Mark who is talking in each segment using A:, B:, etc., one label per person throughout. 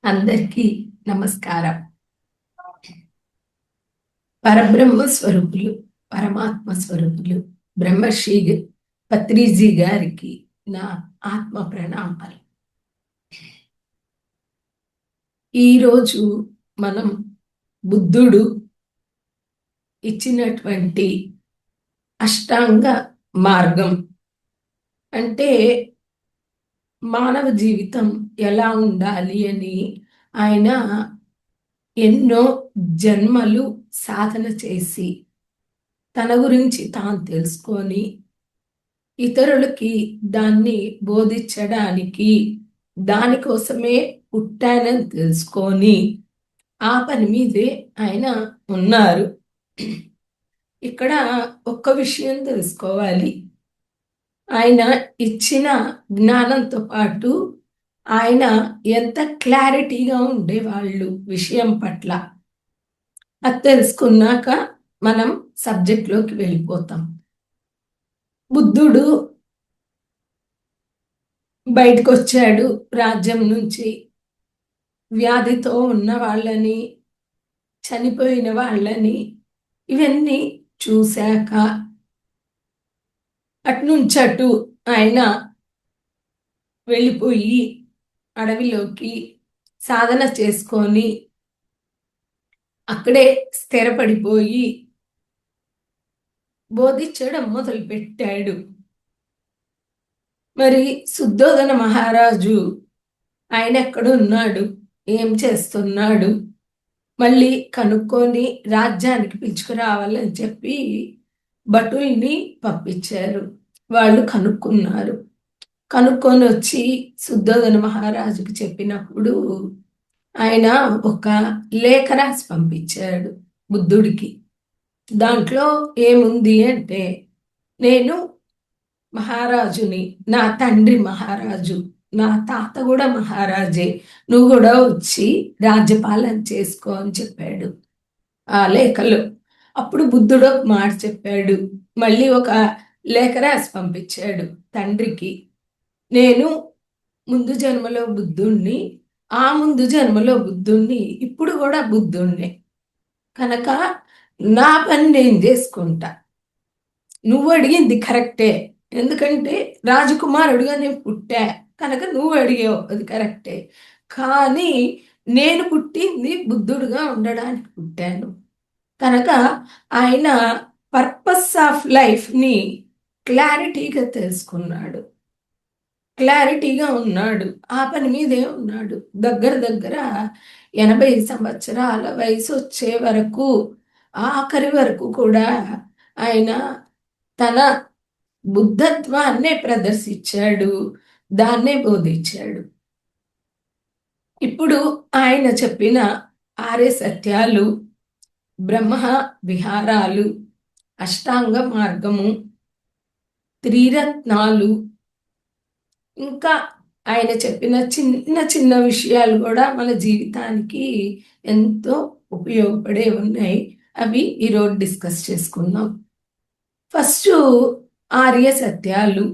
A: అందరికీ నమస్కారం. పరబ్రహ్మ స్వరూపులు, పరమాత్మ స్వరూపులు బ్రహ్మశ్రీ పత్రిజీ గారికి నా ఆత్మ ప్రణామాలు. ఈరోజు మనం బుద్ధుడు ఇచ్చినటువంటి అష్టాంగ మార్గం అంటే మానవ జీవితం ఎలా ఉండాలి అని ఆయన ఎన్నో జన్మలు సాధన చేసి తన గురించి తాను తెలుసుకొని ఇతరులకి దాన్ని బోధించడానికి దానికోసమే పుట్టానని తెలుసుకొని ఆ పని మీదే ఆయన ఉన్నారు. ఇక్కడ ఒక్క విషయం తెలుసుకోవాలి, ఆయన ఇచ్చిన జ్ఞానంతో పాటు ఆయన ఎంత క్లారిటీగా ఉండేవాళ్ళు విషయం పట్ల. అది తెలుసుకున్నాక మనం సబ్జెక్ట్లోకి వెళ్ళిపోతాం. బుద్ధుడు బయటకు వచ్చాడు రాజ్యం నుంచి. వ్యాధితో ఉన్న వాళ్ళని, చనిపోయిన వాళ్ళని ఇవన్నీ చూశాక అటు ఆయన వెళ్ళిపోయి అడవిలోకి సాధన చేసుకొని అక్కడే స్థిరపడిపోయి బోధించడం మొదలుపెట్టాడు. మరి శుద్ధోదన మహారాజు ఆయన ఎక్కడున్నాడు, ఏం చేస్తున్నాడు, మళ్ళీ కనుక్కొని రాజ్యానికి పిలుచుకురావాలని చెప్పి భటుల్ని పంపించారు. వాళ్ళు కనుక్కున్నారు. కనుక్కొని వచ్చి శుద్ధోదన మహారాజుకి చెప్పినప్పుడు ఆయన ఒక లేఖ రాసి పంపించాడు బుద్ధుడికి. దాంట్లో ఏముంది అంటే, నేను మహారాజుని, నా తండ్రి మహారాజు, నా తాత కూడా మహారాజే, నువ్వు కూడా వచ్చి రాజ్యపాలన చేసుకో అని చెప్పాడు ఆ లేఖలో. అప్పుడు బుద్ధుడు ఒక మాట చెప్పాడు, మళ్ళీ ఒక లేఖ రాసి పంపించాడు తండ్రికి. నేను ముందు జన్మలో బుద్ధుణ్ణి, ఆ ముందు జన్మలో బుద్ధుణ్ణి, ఇప్పుడు కూడా బుద్ధుణ్ణి కనుక నా పని నేను చేసుకుంటా. నువ్వు అడిగింది కరెక్టే, ఎందుకంటే రాజకుమారుడుగా నేను పుట్టా కనుక నువ్వు అడిగావు, అది కరెక్టే. కానీ నేను పుట్టింది బుద్ధుడుగా ఉండడానికి పుట్టాను కనుక ఆయన పర్పస్ ఆఫ్ లైఫ్ని క్లారిటీగా తెలుసుకున్నాడు, క్లారిటీగా ఉన్నాడు, ఆ పని మీదే ఉన్నాడు. దగ్గర దగ్గర 80 సంవత్సరాల వయసు వచ్చే వరకు, ఆఖరి వరకు కూడా ఆయన తన బుద్ధత్వాన్నే ప్రదర్శించాడు, దాన్నే బోధించాడు. ఇప్పుడు ఆయన చెప్పిన ఆర్య సత్యాలు, బ్రహ్మ విహారాలు, అష్టాంగ మార్గము, త్రిరత్నాలు, ఇంకా ఆయన చెప్పిన చిన్న చిన్న విషయాలు కూడా మన జీవితానికి ఎంతో ఉపయోగపడే ఉన్నాయి. అవి ఈరోజు డిస్కస్ చేసుకుందాం. ఫస్ట్ ఆర్య సత్యాలు,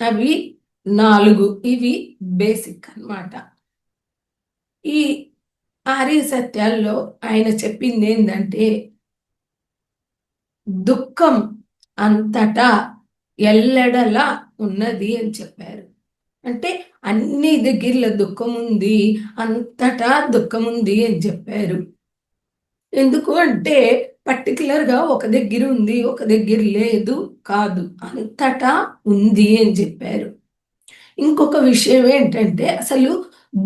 A: అవి 4. ఇవి బేసిక్ అన్నమాట. ఈ ఆర్య సత్యాల్లో ఆయన చెప్పింది ఏంటంటే, దుఃఖం అంతటా ఎల్లడలా ఉన్నది అని చెప్పారు. అంటే అన్ని దగ్గరలో దుఃఖం ఉంది, అంతటా దుఃఖం ఉంది అని చెప్పారు. ఎందుకు అంటే పర్టికులర్గా ఒక దగ్గర ఉంది, ఒక దగ్గర లేదు కాదు, అంతటా ఉంది అని చెప్పారు. ఇంకొక విషయం ఏంటంటే, అసలు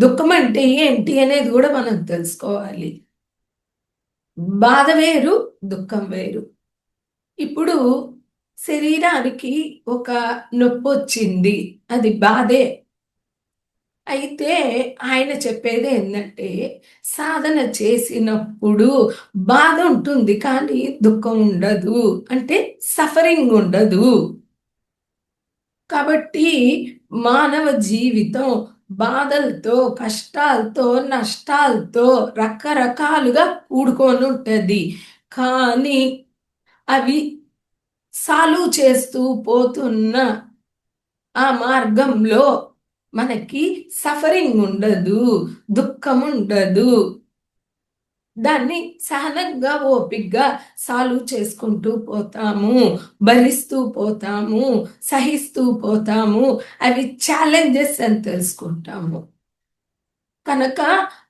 A: దుఃఖం అంటే ఏంటి అనేది కూడా మనం తెలుసుకోవాలి. బాధ వేరు, దుఃఖం వేరు. ఇప్పుడు శరీరానికి ఒక నొప్పి వచ్చింది, అది బాధే. అయితే ఆయన చెప్పేది ఏంటంటే, సాధన చేసినప్పుడు బాధ ఉంటుంది కానీ దుఃఖం ఉండదు, అంటే సఫరింగ్ ఉండదు. కాబట్టి మానవ జీవితం బాధలతో, కష్టాలతో, నష్టాలతో రకరకాలుగా కూడుకొని ఉంటుంది. కానీ అవి సాల్వ్ చేస్తూ పోతున్న ఆ మార్గంలో మనకి సఫరింగ్ ఉండదు, దుఃఖం ఉండదు. దాన్ని సహనంగా ఓపిగ్గా సాల్వ్ చేసుకుంటూ పోతాము, భరిస్తూ పోతాము, సహిస్తూ పోతాము. అవి ఛాలెంజెస్ అని తెలుసుకుంటాము. కనుక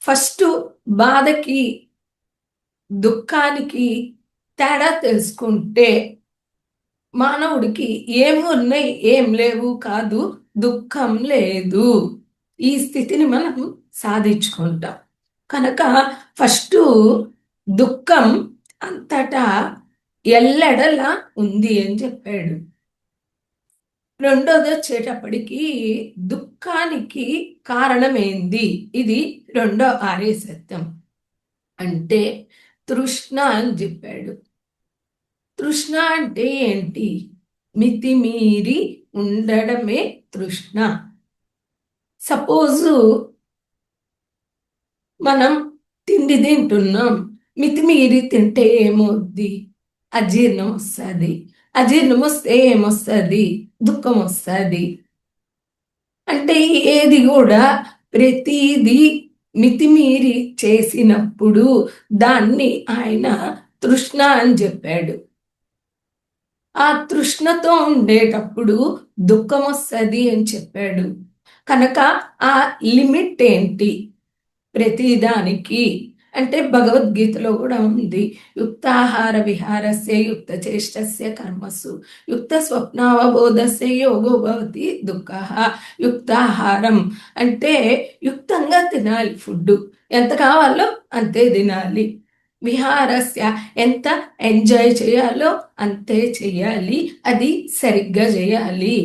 A: ఫస్ట్ బాధకి, దుఃఖానికి తేడా తెలుసుకుంటే మానవుడికి ఏమి ఉన్నాయి ఏం లేవు కాదు, దుఃఖం లేదు. ఈ స్థితిని మనం సాధించుకుంటాం. కనుక ఫస్ట్ దుఃఖం అంతటా ఎల్లెడలా ఉంది అని చెప్పాడు. రెండోది వచ్చేటప్పటికి దుఃఖానికి కారణమేంది, ఇది రెండో ఆర్య సత్యం. అంటే తృష్ణ అని చెప్పాడు. తృష్ణ అంటే ఏంటి? మితిమీరి ఉండడమే తృష్ణ. సపోజు మనం తిండి తింటున్నాం, మితిమీరి తింటే ఏమవుద్ది? అజీర్ణం వస్తుంది. అజీర్ణం వస్తే ఏమొస్తుంది? దుఃఖం వస్తుంది. అంటే ఏది కూడా ప్రతిదీ మితిమీరి చేసినప్పుడు దాన్ని ఆయన తృష్ణ అని చెప్పాడు. ఆ తృష్ణతో ఉండేటప్పుడు దుఃఖం వస్తుంది అని చెప్పాడు. కనుక ఆ లిమిట్ ఏంటి ప్రతిదానికి అంటే భగవద్గీతలో కూడా ఉంది. యుక్తాహార విహారస్య యుక్త చేష్టస్య కర్మసు యుక్త స్వప్నావబోధస్య యోగో భవతి దుఃఖ. యుక్తాహారం అంటే యుక్తంగా తినాలి, ఫుడ్ ఎంత కావాలో అంతే తినాలి. విహారస్య ఎంత ఎంజాయ్ చేయాలో అంతే చేయాలి, అది సరిగ్గా చేయాలి.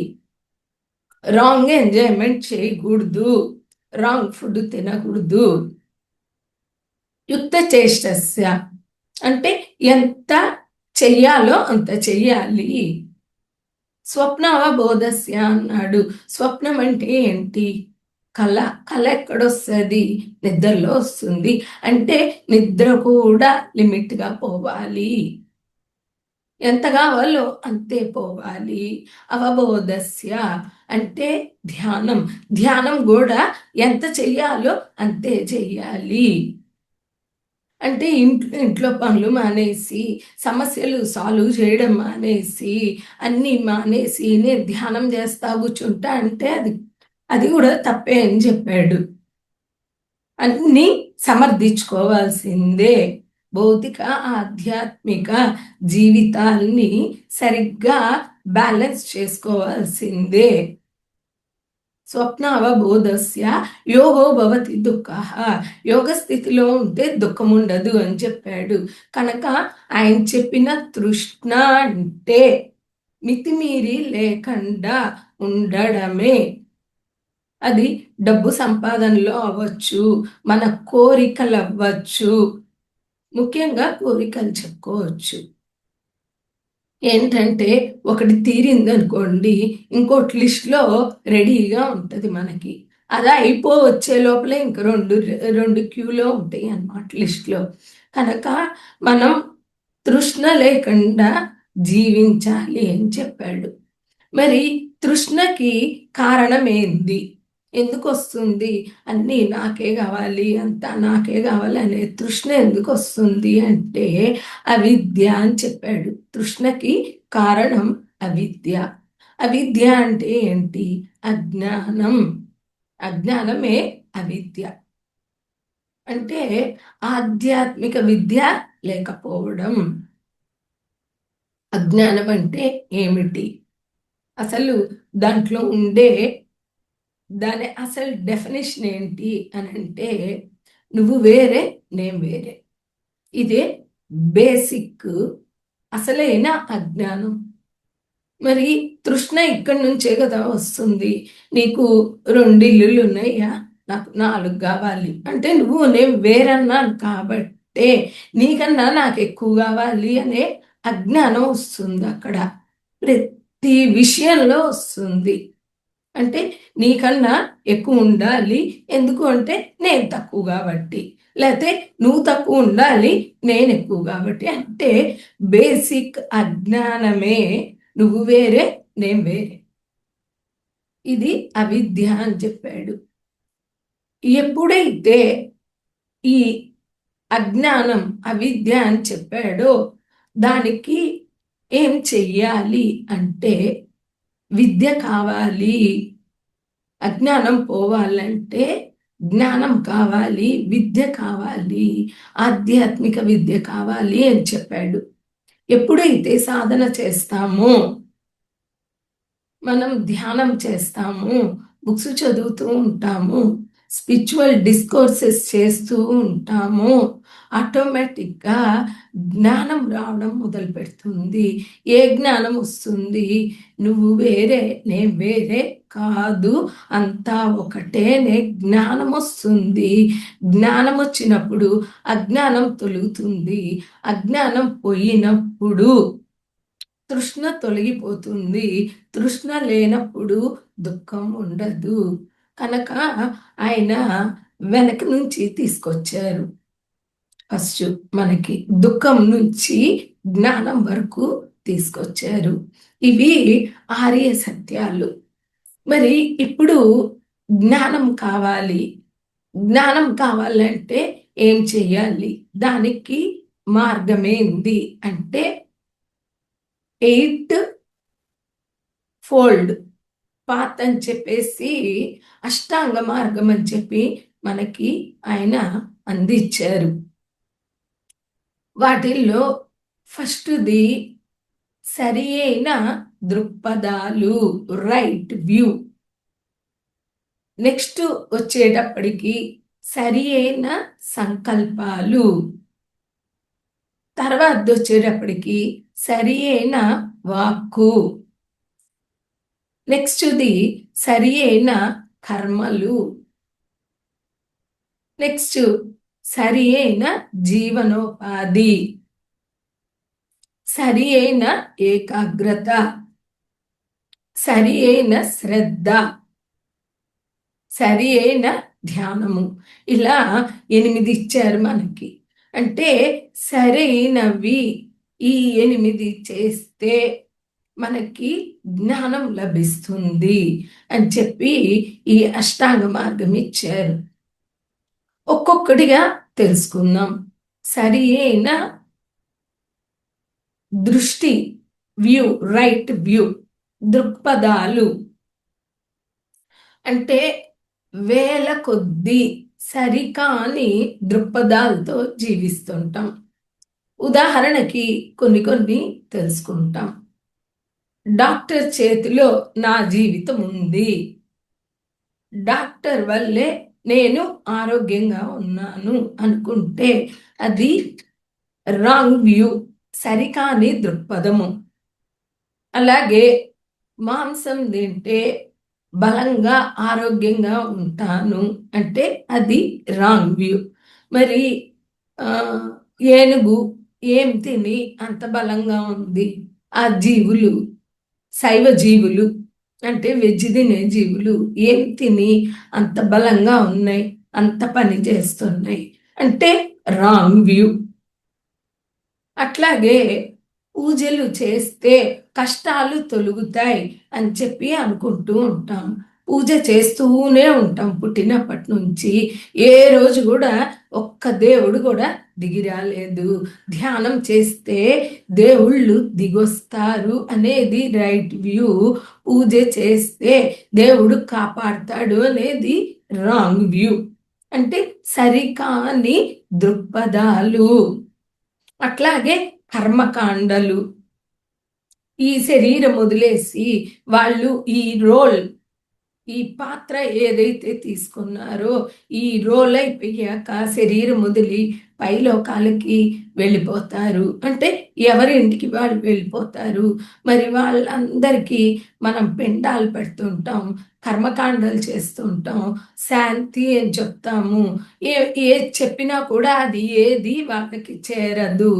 A: రాంగ్ ఎంజాయ్మెంట్ చేయకూడదు, రాంగ్ ఫుడ్ తినకూడదు. యుక్త చేష్టస్య అంటే ఎంత చెయ్యాలో అంత చెయ్యాలి. స్వప్నావబోధస్య అన్నాడు. స్వప్నం అంటే ఏంటి? కళ. కళ ఎక్కడొస్తుంది? నిద్రలో వస్తుంది. అంటే నిద్ర కూడా లిమిట్గా పోవాలి, ఎంత కావాలో అంతే పోవాలి. అవబోధస్య అంటే ధ్యానం. ధ్యానం కూడా ఎంత చెయ్యాలో అంతే చెయ్యాలి. అంటే ఇంట్లో పనులు మానేసి, సమస్యలు సాల్వ్ చేయడం మానేసి, అన్నీ మానేసి నేను ధ్యానం చేస్తా కూర్చుంటా అంటే అది కూడా తప్పే అని చెప్పాడు. అన్నీ సమర్థించుకోవాల్సిందే. భౌతిక ఆధ్యాత్మిక జీవితాల్ని సరిగ్గా బ్యాలెన్స్ చేసుకోవాల్సిందే. స్వప్నావబోధస్య యోగో భవతి దుఃఖ. యోగ స్థితిలో ఉంటే దుఃఖం ఉండదు అని చెప్పాడు. కనుక ఆయన చెప్పిన తృష్ణ అంటే మితిమీరి లేకుండా ఉండడమే. అది డబ్బు సంపాదనలో అవ్వచ్చు, మన కోరికలు అవ్వచ్చు. ముఖ్యంగా కోరికలు చెప్పుకోవచ్చు. ఏంటంటే ఒకటి తీరిందనుకోండి, ఇంకోటి లిస్ట్లో రెడీగా ఉంటుంది మనకి. అది వచ్చే లోపలే ఇంక రెండు క్యూలో ఉంటాయి అన్నమాట లిస్ట్లో. కనుక మనం తృష్ణ లేకుండా జీవించాలి అని చెప్పాడు. మరి తృష్ణకి కారణం ఏంది? ఎందుకు వస్తుంది? అన్నీ నాకే కావాలి, అంతా నాకే కావాలి అనే తృష్ణ ఎందుకు వస్తుంది అంటే అవిద్య అని చెప్పాడు. తృష్ణకి కారణం అవిద్య. అవిద్య అంటే ఏంటి? అజ్ఞానం. అజ్ఞానమే అవిద్య. అంటే ఆధ్యాత్మిక విద్య లేకపోవడం. అజ్ఞానం అంటే ఏమిటి? అసలు దాంట్లో ఉండే దాని అసలు డెఫినేషన్ ఏంటి అని అంటే నువ్వు వేరే, నేను వేరే. ఇదే బేసిక్ అసలైన అజ్ఞానం. మరి తృష్ణ ఇక్కడి నుంచే కదా వస్తుంది. నీకు 2 ఇల్లులు ఉన్నాయా, నాకు 4 కావాలి అంటే నువ్వు నేను వేరన్నాను కాబట్టే నీకన్నా నాకు ఎక్కువ కావాలి అనే అజ్ఞానం వస్తుంది. అక్కడ ప్రతి విషయంలో వస్తుంది. అంటే నీకన్నా ఎక్కువ ఉండాలి, ఎందుకు అంటే నేను తక్కువ కాబట్టి, లేకపోతే నువ్వు తక్కువ ఉండాలి నేను ఎక్కువ కాబట్టి. అంటే బేసిక్ అజ్ఞానమే నువ్వు వేరే, నేను వేరే. ఇది అవిద్య అని చెప్పాడు. ఎప్పుడైతే ఈ అజ్ఞానం అవిద్య అని చెప్పాడో దానికి ఏం చెయ్యాలి అంటే విద్య కావాలి. అజ్ఞానం పోవాలంటే జ్ఞానం కావాలి, విద్య కావాలి, ఆధ్యాత్మిక విద్య కావాలి అని చెప్పాడు. ఎప్పుడైతే సాధన చేస్తామో, మనం ధ్యానం చేస్తాము, బుక్స్ చదువుతూ ఉంటాము, స్పిరిచువల్ డిస్కోర్సెస్ చేస్తూ ఉంటాము, ఆటోమేటిక్గా జ్ఞానం రావడం మొదలు పెడుతుంది. ఏ జ్ఞానం వస్తుంది? నువ్వు వేరే, నేను వేరే కాదు, అంతా ఒకటే నే జ్ఞానం వస్తుంది. జ్ఞానం వచ్చినప్పుడు అజ్ఞానం తొలుగుతుంది. అజ్ఞానం పోయినప్పుడు తృష్ణ తొలగిపోతుంది. తృష్ణ లేనప్పుడు దుఃఖం ఉండదు. కనుక ఆయన వెనక నుంచి తీసుకొచ్చారు. ఫస్ట్ మనకి దుఃఖం నుంచి జ్ఞానం వరకు తీసుకొచ్చారు. ఇవి ఆర్య సత్యాలు. మరి ఇప్పుడు జ్ఞానం కావాలి. జ్ఞానం కావాలంటే ఏం చెయ్యాలి? దానికి మార్గమేంది అంటే 8 ఫోల్డ్ పాత్ అని చెప్పేసి అష్టాంగ మార్గం అని చెప్పి మనకి ఆయన అందించారు. వాటిల్లో ఫస్ట్ది సరి అయిన దృక్పథాలు, రైట్ వ్యూ. నెక్స్ట్ వచ్చేటప్పటికి సరి అయిన సంకల్పాలు. తర్వాత వచ్చేటప్పటికి సరి అయిన వాక్కు. నెక్స్ట్ది సరి అయిన కర్మలు. నెక్స్ట్ సరి అయిన జీవనోపాధి, సరి అయిన ఏకాగ్రత, సరి అయిన శ్రద్ధ, సరి అయిన ధ్యానము. ఇలా 8 ఇచ్చారు మనకి. అంటే సరైనవి ఈ 8 చేస్తే మనకి జ్ఞానం లభిస్తుంది అని చెప్పి ఈ అష్టాంగ మార్గం ఇచ్చారు. ఒక్కొక్కటిగా తెలుసుకుందాం. సరి అయిన దృష్టి, వ్యూ, రైట్ వ్యూ, దృక్పథాలు అంటే వేల కొద్ది సరికాని దృక్పథాలతో జీవిస్తుంటాం. ఉదాహరణకి కొన్ని తెలుసుకుంటాం. డాక్టర్ చేతిలో నా జీవితం ఉంది, డాక్టర్ వల్లే నేను ఆరోగ్యంగా ఉన్నాను అనుకుంటే అది రాంగ్ వ్యూ, సరికాని దృక్పథము. అలాగే మాంసం తింటే బలంగా ఆరోగ్యంగా ఉంటాను అంటే అది రాంగ్ వ్యూ. మరి ఏనుగు ఏం తిని అంత బలంగా ఉంది? ఆ జీవులు శైవ జీవులు అంటే వెజ్ తినే జీవులు ఏం తిని అంత బలంగా ఉన్నాయి, అంత పని చేస్తున్నాయి అంటే రాంగ్ వ్యూ. అట్లాగే పూజలు చేస్తే కష్టాలు తొలుగుతాయి అని చెప్పి అనుకుంటూ ఉంటాం. పూజ చేస్తూనే ఉంటాం పుట్టినప్పటి నుంచి. ఏ రోజు కూడా ఒక్క దేవుడు కూడా దిగి రాలేదు. ధ్యానం చేస్తే దేవుళ్ళు దిగొస్తారు అనేది రైట్ వ్యూ. పూజ చేస్తే దేవుడు కాపాడతాడు అనేది రాంగ్ వ్యూ. అంటే సరికాని దృక్పథాలు. అట్లాగే కర్మకాండలు. ఈ శరీరం వదిలేసి వాళ్ళు ఈ రోల్, ఈ పాత్ర ఏదైతే తీసుకున్నారో ఈ రోల్ అయిపోయాక శరీరం వదిలి పైలోకాలకి వెళ్ళిపోతారు. అంటే ఎవరింటికి వాళ్ళు వెళ్ళిపోతారు. మరి వాళ్ళందరికీ మనం పిండాలు పెడుతుంటాం, కర్మకాండలు చేస్తుంటాం, శాంతి అని చెప్తాము. ఏది చెప్పినా కూడా అది ఏది వాళ్ళకి చేరదు,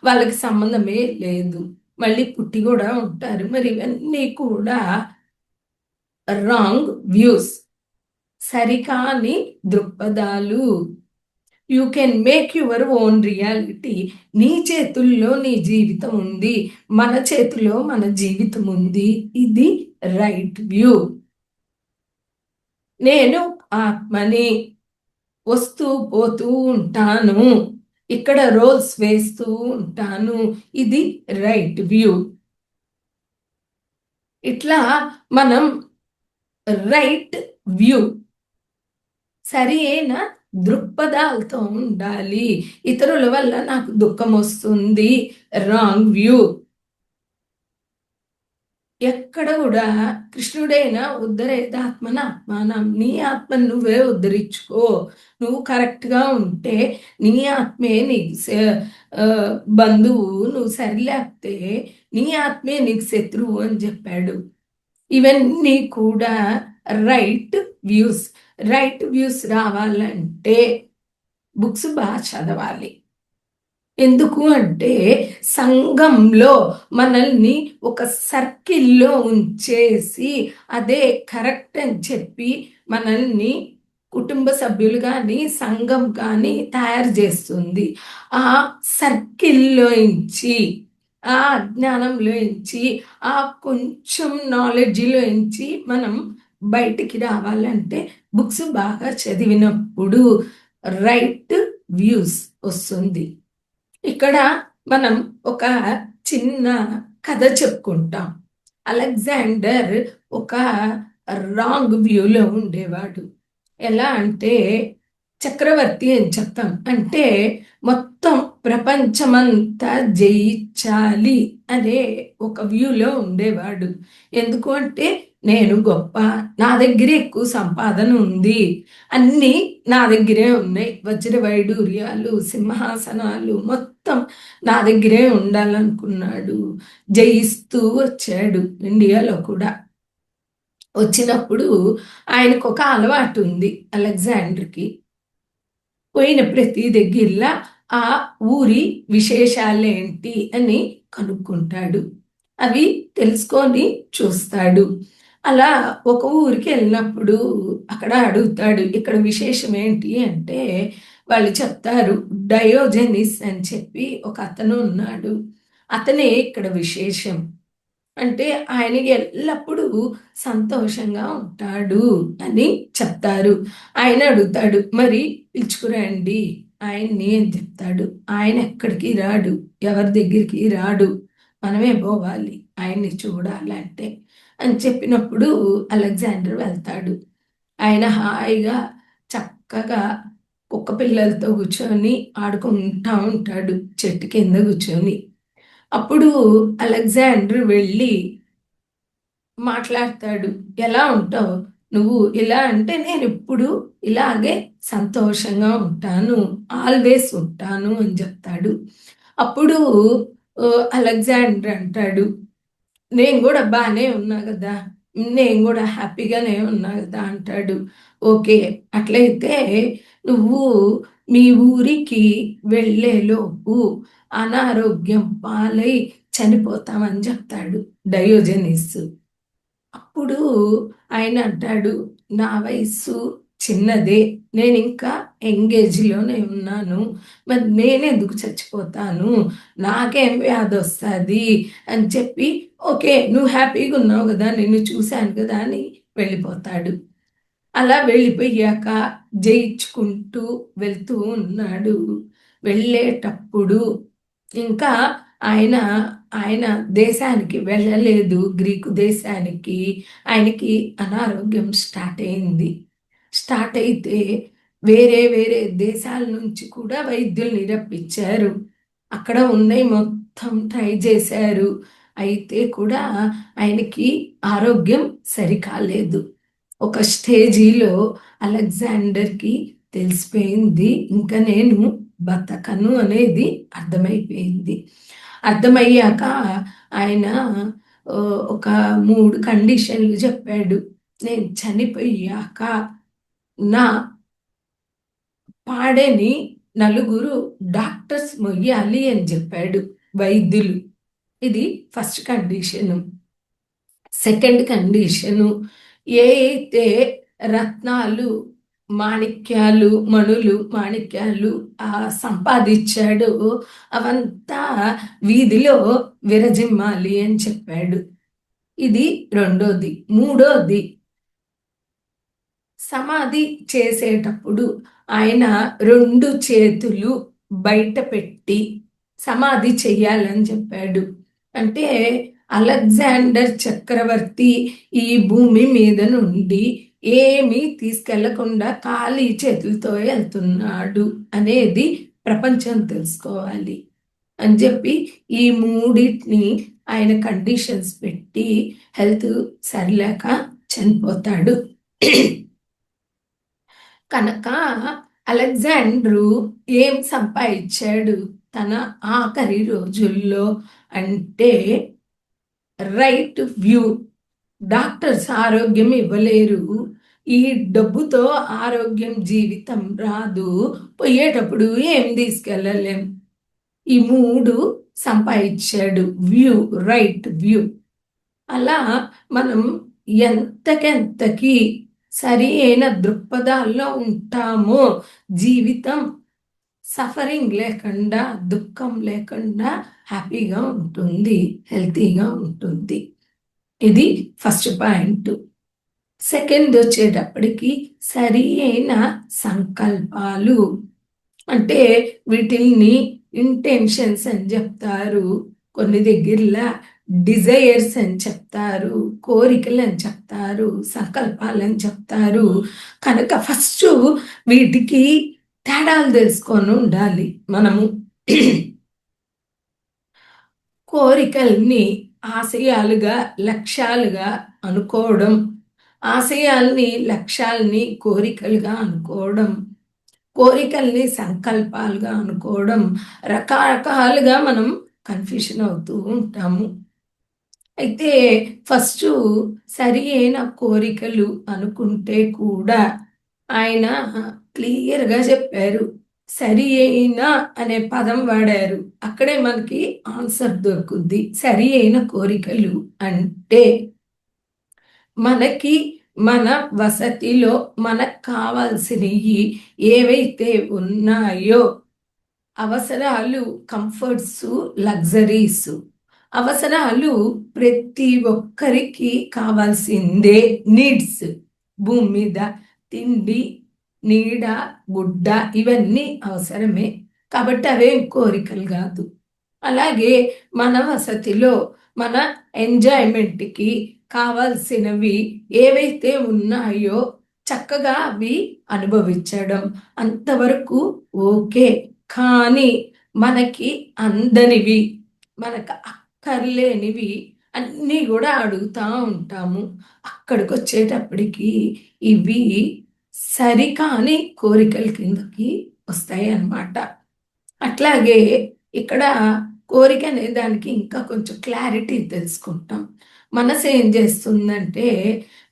A: వాళ్ళకి సంబంధమే లేదు, మళ్ళీ పుట్టి కూడా ఉంటారు. మరి ఇవన్నీ కూడా రాంగ్ వ్యూస్, సరికాని దృక్పథాలు. You can make your own reality. నీ చేతుల్లో నీ జీవితం ఉంది, మన చేతిలో మన జీవితం ఉంది. ఇది రైట్ వ్యూ. నేను ఆత్మని, వస్తూ పోతూ ఉంటాను, ఇక్కడ రోల్స్ వేస్తూ ఉంటాను. ఇది రైట్ వ్యూ. ఇట్లా మనం రైట్ వ్యూ, సరి అయిన దృక్పథాలతో ఉండాలి. ఇతరుల వల్ల నాకు దుఃఖం వస్తుంది, రాంగ్ వ్యూ. ఎక్కడ కూడా కృష్ణుడైనా ఉద్ధరేదాత్మన ఆత్మానం, నీ ఆత్మను నువ్వే ఉద్ధరించుకో. నువ్వు కరెక్ట్గా ఉంటే నీ ఆత్మే నీకు బంధువు, నువ్వు సరిలేకపోతే నీ ఆత్మే నీకు శత్రువు అని చెప్పాడు. ఇవన్నీ కూడా రైట్ వ్యూస్. రైట్ వ్యూస్ రావాలంటే బుక్స్ బాగా చదవాలి. ఎందుకు అంటే సంఘంలో మనల్ని ఒక సర్కిల్లో ఉంచేసి అదే కరెక్ట్ అని చెప్పి మనల్ని కుటుంబ సభ్యులు కానీ సంఘం కానీ తయారు చేస్తుంది. ఆ సర్కిల్లోంచి, ఆ అజ్ఞానంలోంచి, ఆ కొంచెం నాలెడ్జ్లోంచి మనం బయటికి రావాలంటే బుక్స్ బాగా చదివినప్పుడు రైట్ వ్యూస్ వస్తుంది. ఇక్కడ మనం ఒక చిన్న కథ చెప్పుకుంటాం. అలెగ్జాండర్ ఒక రాంగ్ వ్యూలో ఉండేవాడు. ఎలా అంటే చక్రవర్తి అని చెప్తాం, అంటే మొత్తం ప్రపంచమంతా జయించాలి అనే ఒక వ్యూలో ఉండేవాడు. ఎందుకు అంటే నేను గొప్ప, నా దగ్గరే ఎక్కువ సంపాదన ఉంది, అన్నీ నా దగ్గరే ఉన్నాయి, వజ్ర వైడూర్యాలు, సింహాసనాలు మొత్తం నా దగ్గరే ఉండాలనుకున్నాడు. జయిస్తూ వచ్చాడు. ఇండియాలో కూడా వచ్చినప్పుడు ఆయనకు ఒక అలవాటు ఉంది. అలెగ్జాండర్కి పోయిన ప్రతి దగ్గరలా ఆ ఊరి విశేషాలేంటి అని కనుక్కుంటాడు. అవి తెలుసుకొని చూస్తాడు. అలా ఒక ఊరికి వెళ్ళినప్పుడు అక్కడ అడుగుతాడు, ఇక్కడ విశేషం ఏంటి అంటే వాళ్ళు చెప్తారు, డయోజెనిస్ అని చెప్పి ఒక అతను ఉన్నాడు, అతనే ఇక్కడ విశేషం. అంటే ఆయన ఎల్లప్పుడూ సంతోషంగా ఉంటాడు అని చెప్తారు. ఆయన అడుగుతాడు, మరి పిలుచుకురండి ఆయన్ని అని చెప్తాడు. ఆయన ఎక్కడికి రాడు, ఎవరి దగ్గరికి రాడు, మనమే పోవాలి ఆయన్ని చూడాలంటే అని చెప్పినప్పుడు అలెగ్జాండర్ వెళ్తాడు. ఆయన హాయిగా చక్కగా కుక్క పిల్లలతో కూర్చొని ఆడుకుంటా ఉంటాడు చెట్టు కింద కూర్చొని. అప్పుడు అలెగ్జాండర్ వెళ్ళి మాట్లాడతాడు, ఎలా ఉంటావు నువ్వు? ఇలా అంటే నేను ఇప్పుడు ఇలాగే సంతోషంగా ఉంటాను, ఆల్వేస్ ఉంటాను అని చెప్తాడు. అప్పుడు అలెగ్జాండర్ అంటాడు, నేను కూడా బాగానే ఉన్నా కదా, నేను కూడా హ్యాపీగానే ఉన్నా కదా అంటాడు. ఓకే, అట్లయితే నువ్వు మీ ఊరికి వెళ్ళేలోపు అనారోగ్యం పాలై చనిపోతామని చెప్తాడు డయోజెనిస్. అప్పుడు ఆయన అంటాడు, నా వయస్సు చిన్నదే, నేను ఇంకా ఎంగేజ్లోనే ఉన్నాను, మరి నేనెందుకు చచ్చిపోతాను, నాకేం వ్యాధి వస్తుంది అని చెప్పి, ఓకే నువ్వు హ్యాపీగా ఉన్నావు కదా, నిన్ను చూశాను కదా అని వెళ్ళిపోతాడు. అలా వెళ్ళిపోయాక జయించుకుంటూ వెళ్తూ ఉన్నాడు. వెళ్ళేటప్పుడు ఇంకా ఆయన ఆయన దేశానికి వెళ్ళలేదు, గ్రీకు దేశానికి. ఆయనకి అనారోగ్యం స్టార్ట్ అయింది. స్టార్ట్ అయితే వేరే వేరే దేశాల నుంచి కూడా వైద్యుల్ని రప్పించారు. అక్కడ ఉన్నాయి మొత్తం ట్రై చేశారు. అయితే కూడా ఆయనకి ఆరోగ్యం సరికాలేదు. ఒక స్టేజీలో అలెగ్జాండర్కి తెలిసిపోయింది, ఇంకా నేను బతకను అనేది అర్థమైపోయింది. అర్థమయ్యాక ఆయన ఒక 3 కండిషన్లు చెప్పాడు. నేను చనిపోయాక నా పాడని నలుగురు డాక్టర్స్ మొయ్యాలి అని చెప్పాడు, వైద్యులు. ఇది ఫస్ట్ కండిషను. సెకండ్ కండిషను, ఏ అయితే రత్నాలు, మాణిక్యాలు, మణులు, మాణిక్యాలు సంపాదించాడో అవంతా వీధిలో విరజిమ్మాలి అని చెప్పాడు. ఇది రెండోది. మూడోది, సమాధి చేసేటప్పుడు ఆయన 2 చేతులు బయట పెట్టి సమాధి చెయ్యాలని చెప్పాడు. అంటే అలెగ్జాండర్ చక్రవర్తి ఈ భూమి మీద నుండి ఏమీ తీసుకెళ్లకుండా ఖాళీ చేతులతో వెళ్తున్నాడు అనేది ప్రపంచం తెలుసుకోవాలి అని చెప్పి ఈ మూడింటిని ఆయన కండిషన్స్ పెట్టి హెల్త్ సరిలేక చనిపోతాడు. కనుక అలెగ్జాండరు ఏం సంపాదించాడు తన ఆఖరి రోజుల్లో అంటే రైట్ వ్యూ. డాక్టర్స్ ఆరోగ్యం ఇవ్వలేరు, ఈ డబ్బుతో ఆరోగ్యం జీవితం రాదు, పోయేటప్పుడు ఏం తీసుకెళ్ళలేం. ఈ 3 సంపాదించాడు. View, right view. అలా మనం ఎంతకెంతకి సరి అయిన దృక్పథాల్లో ఉంటామో జీవితం సఫరింగ్ లేకుండా, దుఃఖం లేకుండా హ్యాపీగా ఉంటుంది, హెల్తీగా ఉంటుంది. ఇది ఫస్ట్ పాయింట్. సెకండ్ వచ్చేటప్పటికి సరి అయిన సంకల్పాలు. అంటే వీటిల్ని ఇంటెన్షన్స్ అని చెప్తారు, కొన్ని దగ్గరలా డిజైర్స్ అని చెప్తారు, కోరికలు అని చెప్తారు, సంకల్పాలు అని చెప్తారు. కనుక ఫస్ట్ వీటికి తేడాలు తెలుసుకొని ఉండాలి మనము. కోరికల్ని ఆశయాలుగా, లక్ష్యాలుగా అనుకోవడం, ఆశయాల్ని, లక్ష్యాల్ని కోరికలుగా అనుకోవడం, కోరికల్ని సంకల్పాలుగా అనుకోవడం, రకరకాలుగా మనం కన్ఫ్యూషన్ అవుతూ ఉంటాము. అయితే ఫస్ట్ సరి అయిన కోరికలు అనుకుంటే కూడా ఆయన క్లియర్గా చెప్పారు. సరి అయిన అనే పదం వాడారు, అక్కడే మనకి ఆన్సర్ దొరుకుద్ది. సరి అయిన కోరికలు అంటే మనకి మన వసతిలో మనకు కావాల్సినవి ఏవైతే ఉన్నాయో, అవసరాలు, కంఫర్ట్స్, లగ్జరీస్. అవసరాలు ప్రతి ఒక్కరికి కావాల్సిందే, నీడ్స్. భూమి మీద తిండి, నీడ, గుడ్డ ఇవన్నీ అవసరమే, కాబట్టి అవేం కోరికలు కాదు. అలాగే మన వసతిలో మన ఎంజాయ్మెంట్కి కావాల్సినవి ఏవైతే ఉన్నాయో చక్కగా అవి అనుభవించడం అంతవరకు ఓకే. కానీ మనకి అందనివి, మనకు అక్కర్లేనివి అన్నీ కూడా అడుగుతూ ఉంటాము. అక్కడికి వచ్చేటప్పటికి ఇవి సరికాని కోరికల కిందకి వస్తాయి అన్నమాట. అట్లాగే ఇక్కడ కోరిక అనే దానికి ఇంకా కొంచెం క్లారిటీ తెలుసుకుంటాం. మనసు ఏం చేస్తుందంటే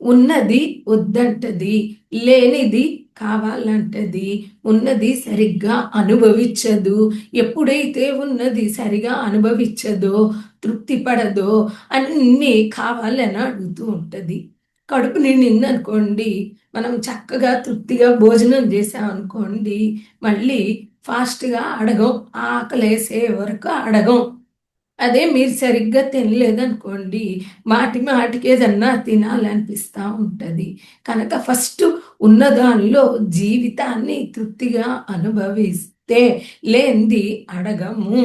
A: ఉన్నది వద్దంటది, లేనిది కావాలంటది, ఉన్నది సరిగ్గా అనుభవించదు. ఎప్పుడైతే ఉన్నది సరిగా అనుభవించదో, తృప్తి పడదో అన్నీ కావాలని అడుగుతూ ఉంటుంది. కడుపు నిండిందనుకోండి, మనం చక్కగా తృప్తిగా భోజనం చేసాం అనుకోండి, మళ్ళీ ఫాస్ట్గా అడగం, ఆకలేసే వరకు అడగం. అదే మీరు సరిగ్గా తినలేదనుకోండి, మాటి మాటికి ఏదన్నా తినాలనిపిస్తూ ఉంటుంది. కనుక ఫస్ట్ ఉన్నదానిలో జీవితాన్ని తృప్తిగా అనుభవిస్తే లేనిది అడగము.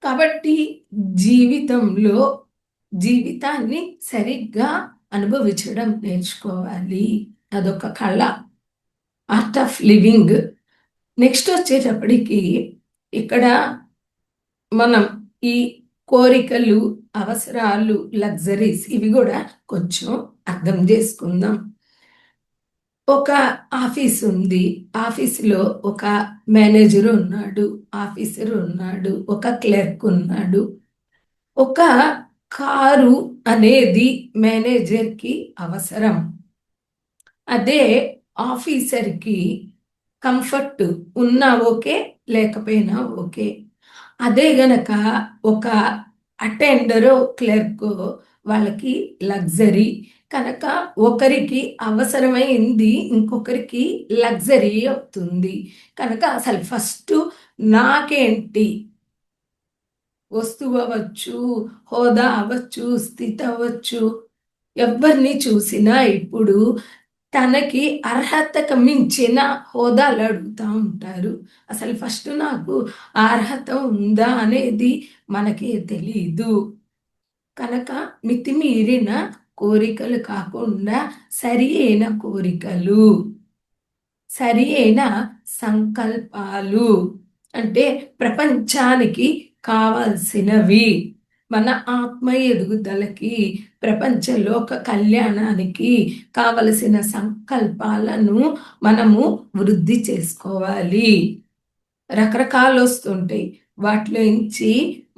A: కాబట్టి జీవితంలో జీవితాన్ని సరిగ్గా అనుభవించడం నేర్చుకోవాలి. అదొక కళ, ఆర్ట్ ఆఫ్ లివింగ్. నెక్స్ట్ వచ్చేటప్పటికి ఇక్కడ మనం ఈ కోరికలు, అవసరాలు, లగ్జరీస్ ఇవి కూడా కొంచెం అర్థం చేసుకుందాం. ఒక ఆఫీస్ ఉంది, ఆఫీసులో ఒక మేనేజర్ ఉన్నాడు, ఆఫీసర్ ఉన్నాడు, ఒక క్లర్క్ ఉన్నాడు. ఒక కారు అనేది మేనేజర్కి అవసరం, అదే ఆఫీసర్కి కంఫర్ట్ ఉన్నా ఓకే, లేకపోయినా ఓకే. అదే గనక ఒక అటెండరో, క్లర్కో వాళ్ళకి లగ్జరీ. కనుక ఒకరికి అవసరమైంది ఇంకొకరికి లగ్జరీ అవుతుంది. కనుక అసలు ఫస్ట్ నాకేంటి, వస్తువు అవ్వచ్చు, హోదా అవ్వచ్చు, స్థితి అవ్వచ్చు, ఎవరిని చూసినా ఇప్పుడు తనకి అర్హతకు మించిన హోదాలు అడుగుతూ ఉంటారు. అసలు ఫస్ట్ నాకు ఆ అర్హత ఉందా అనేది మనకే తెలీదు. కనుక మితిమీరిన కోరికలు కాకుండా సరి అయిన కోరికలు, సరి అయిన సంకల్పాలు, అంటే ప్రపంచానికి కావాల్సినవి, మన ఆత్మ ఎదుగుదలకి, ప్రపంచ లోక కళ్యాణానికి కావలసిన సంకల్పాలను మనము వృద్ధి చేసుకోవాలి. రకరకాలు వస్తుంటాయి. వాటిలో నుంచి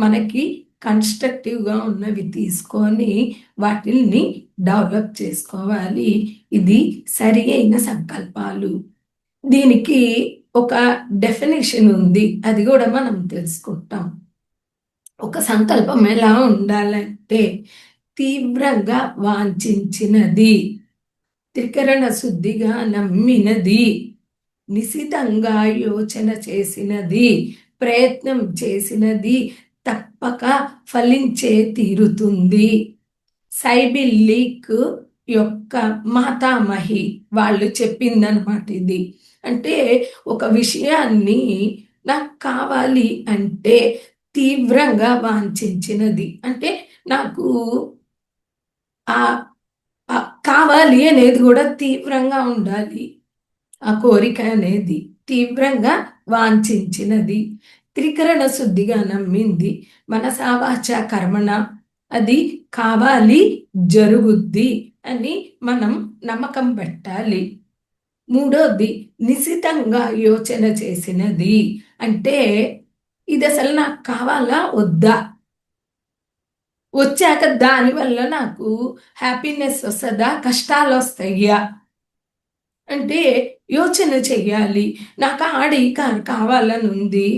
A: మనకి కన్స్ట్రక్టివ్గా ఉన్నవి తీసుకొని వాటిని డెవలప్ చేసుకోవాలి. ఇది సరి అయిన సంకల్పాలు. దీనికి ఒక డెఫినేషన్ ఉంది, అది కూడా మనం తెలుసుకుంటాం. ఒక సంకల్పం ఎలా ఉండాలంటే తీవ్రంగా వాంఛించినది, త్రికరణ శుద్ధిగా నమ్మినది, నిశితంగా యోచన చేసినది, ప్రయత్నం చేసినది, తప్పక ఫలించే తీరుతుంది. సైబిల్లిక్ యొక్క మాతామహి వాళ్ళు చెప్పిందనమాట ఇది. అంటే ఒక విషయాన్ని నాకు కావాలి అంటే తీవ్రంగా వాంఛించినది, అంటే నాకు ఆ కావాలి అనేది కూడా తీవ్రంగా ఉండాలి. ఆ కోరిక అనేది తీవ్రంగా వాంఛించినది, త్రికరణ శుద్ధిగా నమ్మింది, మనసా వాచా కర్మణ అది కావాలి, జరుగుద్ది అని మనం నమ్మకం పెట్టాలి. మూడోది నిశితంగా యోచన చేసినది, అంటే ఇది అసలు నాకు కావాలా వద్దా, వచ్చాక దానివల్ల నాకు హ్యాపీనెస్ వస్తుందా, కష్టాలు వస్తాయా అంటే యోచన చెయ్యాలి. నాకు ఆడి కార్ కావాలని ఉంది,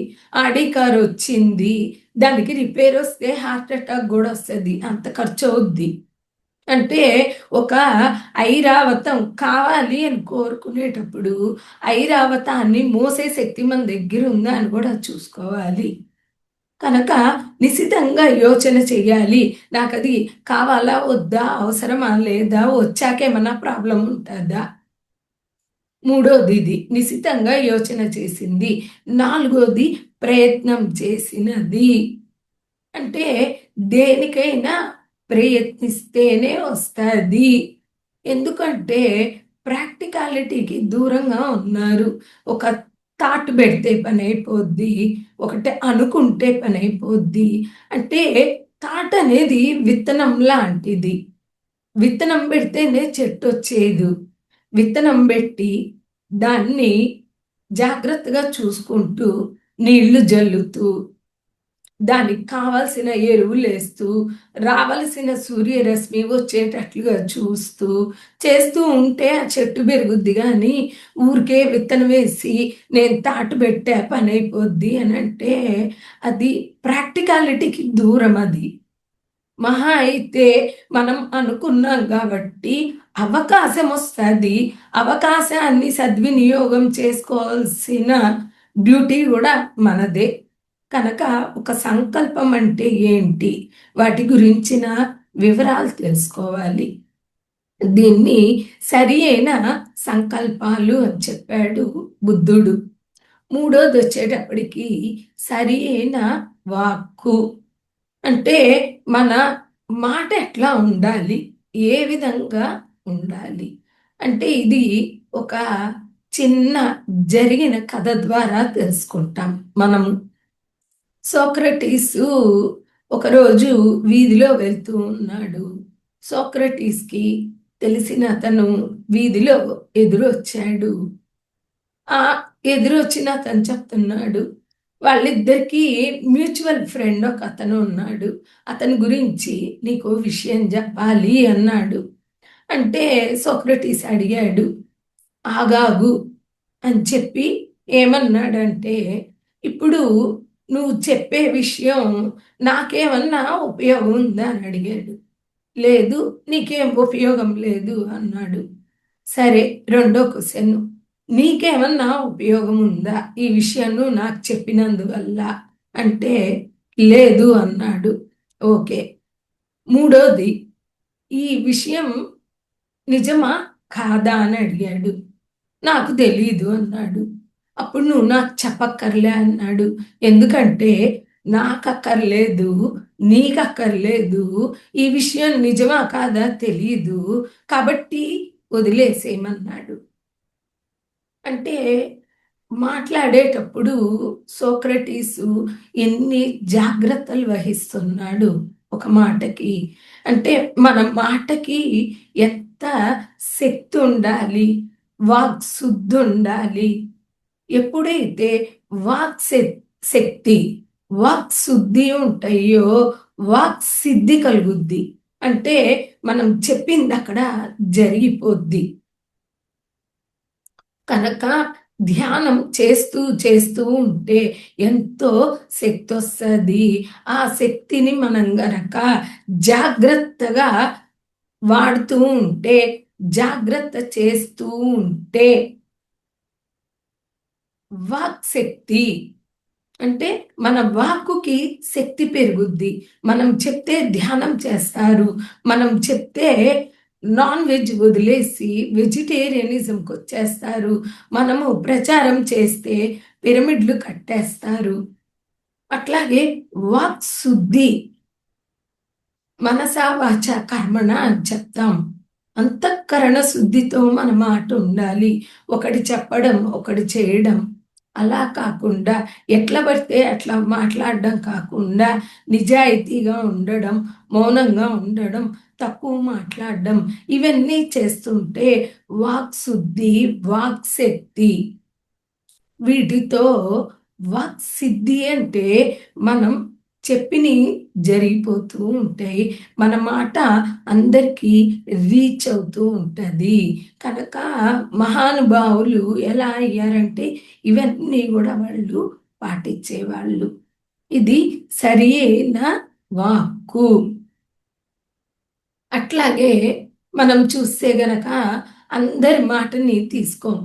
A: ఆడి కార్ వచ్చింది, దానికి రిపేర్ వస్తే హార్ట్ అటాక్ కూడా వస్తుంది, అంత ఖర్చు అవుద్ది. అంటే ఒక ఐరావతం కావాలి అని కోరుకునేటప్పుడు ఐరావతాన్ని మోసే శక్తి మన దగ్గర ఉందా అని కూడా చూసుకోవాలి. కనుక నిశితంగా యోచన చెయ్యాలి. నాకు అది కావాలా వద్దా, అవసరమా లేదా, వచ్చాకేమన్నా ప్రాబ్లం ఉంటుందా. మూడోది ఇది నిశితంగా యోచన చేసింది. నాలుగోది ప్రయత్నం చేసినది, అంటే దేనికైనా ప్రయత్నిస్తేనే వస్తుంది. ఎందుకంటే ప్రాక్టికాలిటీకి దూరంగా ఉన్నారు. ఒక థాట్ పెడితే పని అయిపోద్ది, ఒకటి అనుకుంటే పని అయిపోద్ది. అంటే థాట్ అనేది విత్తనం లాంటిది. విత్తనం పెడితేనే చెట్టు వచ్చేది. విత్తనం పెట్టి దాన్ని జాగ్రత్తగా చూసుకుంటూ నీళ్లు జల్లుతూ దానికి కావాల్సిన ఎరువులు వేస్తూ రావలసిన సూర్యరశ్మి వచ్చేటట్లుగా చూస్తూ చేస్తూ ఉంటే ఆ చెట్టు పెరుగుద్ది. కానీ ఊరికే విత్తనం వేసి నేను తాటు పెట్టే పని అయిపోద్ది అని అంటే అది ప్రాక్టికాలిటీకి దూరం. అది మహా అయితే మనం అనుకున్నాం కాబట్టి అవకాశం వస్తుంది, అవకాశాన్ని సద్వినియోగం చేసుకోవాల్సిన డ్యూటీ కూడా మనదే. కనుక ఒక సంకల్పం అంటే ఏంటి, వాటి గురించిన వివరాలు తెలుసుకోవాలి. దీన్ని సరి అయిన సంకల్పాలు అని చెప్పాడు బుద్ధుడు. మూడోది వచ్చేటప్పటికి సరి అయిన వాక్కు, అంటే మన మాట ఎట్లా ఉండాలి, ఏ విధంగా ఉండాలి అంటే ఇది ఒక చిన్న జరిగిన కథ ద్వారా తెలుసుకుంటాం మనము. సోక్రటీసు ఒకరోజు వీధిలో వెళ్తూ ఉన్నాడు. సోక్రటీస్కి తెలిసిన అతను వీధిలో ఎదురొచ్చాడు. ఆ ఎదురొచ్చిన అతను చెప్తున్నాడు, వాళ్ళిద్దరికీ మ్యూచువల్ ఫ్రెండ్ ఒక అతను ఉన్నాడు, అతని గురించి నీకు విషయం చెప్పాలి అన్నాడు. అంటే సోక్రటీస్ అడిగాడు, ఆగాగు అని చెప్పి ఏమన్నాడంటే, ఇప్పుడు నువ్వు చెప్పే విషయం నాకేమన్నా ఉపయోగం ఉందా అని అడిగాడు. లేదు, నీకేం ఉపయోగం లేదు అన్నాడు. సరే, రెండో క్వశ్చన్, నీకేమన్నా ఉపయోగం ఉందా ఈ విషయం నువ్వు నాకు చెప్పినందువల్ల అంటే లేదు అన్నాడు. ఓకే. మూడోది, ఈ విషయం నిజమా కాదా అని అడిగాడు. నాకు తెలీదు అన్నాడు. అప్పుడు నువ్వు నాకు చెప్పక్కర్లే అన్నాడు. ఎందుకంటే నాకక్కర్లేదు, నీకక్కర్లేదు, ఈ విషయం నిజమా కాదా తెలీదు, కాబట్టి వదిలేసేయమన్నాడు. అంటే మాట్లాడేటప్పుడు సోక్రటీసు ఎన్ని జాగ్రత్తలు వహిస్తున్నాడు ఒక మాటకి. అంటే మన మాటకి ఎంత శక్తి ఉండాలి, వాక్ శుద్ధి ఉండాలి. ఎప్పుడైతే వాక్ శక్తి, వాక్ శుద్ధి ఉంటాయో వాక్ సిద్ధి కలుగుద్ది. అంటే మనం చెప్పింది అక్కడ జరిగిపోద్ది. కనుక ధ్యానం చేస్తూ చేస్తూ ఉంటే ఎంతో శక్తి వస్తుంది. ఆ శక్తిని మనం గనక జాగ్రత్తగా వాడుతూ ఉంటే, జాగ్రత్త చేస్తూ ఉంటే వాక్ శక్తి అంటే మన వాక్కుకి శక్తి పెరుగుద్ది. మనం చెప్తే ధ్యానం చేస్తారు. మనం చెప్తే నాన్ వెజ్ వదిలేసి వెజిటేరియనిజంకి వచ్చేస్తారు. మనము ప్రచారం చేస్తే పిరమిడ్లు కట్టేస్తారు. అట్లాగే వాక్ శుద్ధి, మనసా వాచ కర్మణ అని చెప్తాం. అంతఃకరణ శుద్ధితో మన మాట ఉండాలి. ఒకటి చెప్పడం, ఒకటి చేయడం అలా కాకుండా ఎట్లా పడితే అట్లా మాట్లాడడం కాకుండా నిజాయితీగా ఉండడం, మౌనంగా ఉండడం, తక్కువ మాట్లాడడం, ఇవన్నీ చేస్తుంటే వాక్ శుద్ధి, వాక్ శక్తి, వీటితో వాక్ సిద్ధి అంటే మనం చెప్పిని జరిగిపోతూ ఉంటాయి. మన మాట అందరికీ రీచ్ అవుతూ ఉంటుంది. కనుక మహానుభావులు ఎలా అయ్యారంటే ఇవన్నీ కూడా వాళ్ళు పాటించేవాళ్ళు. ఇది సరి అయిన వాక్కు. అట్లాగే మనం చూస్తే గనక అందరి మాటని తీసుకోం.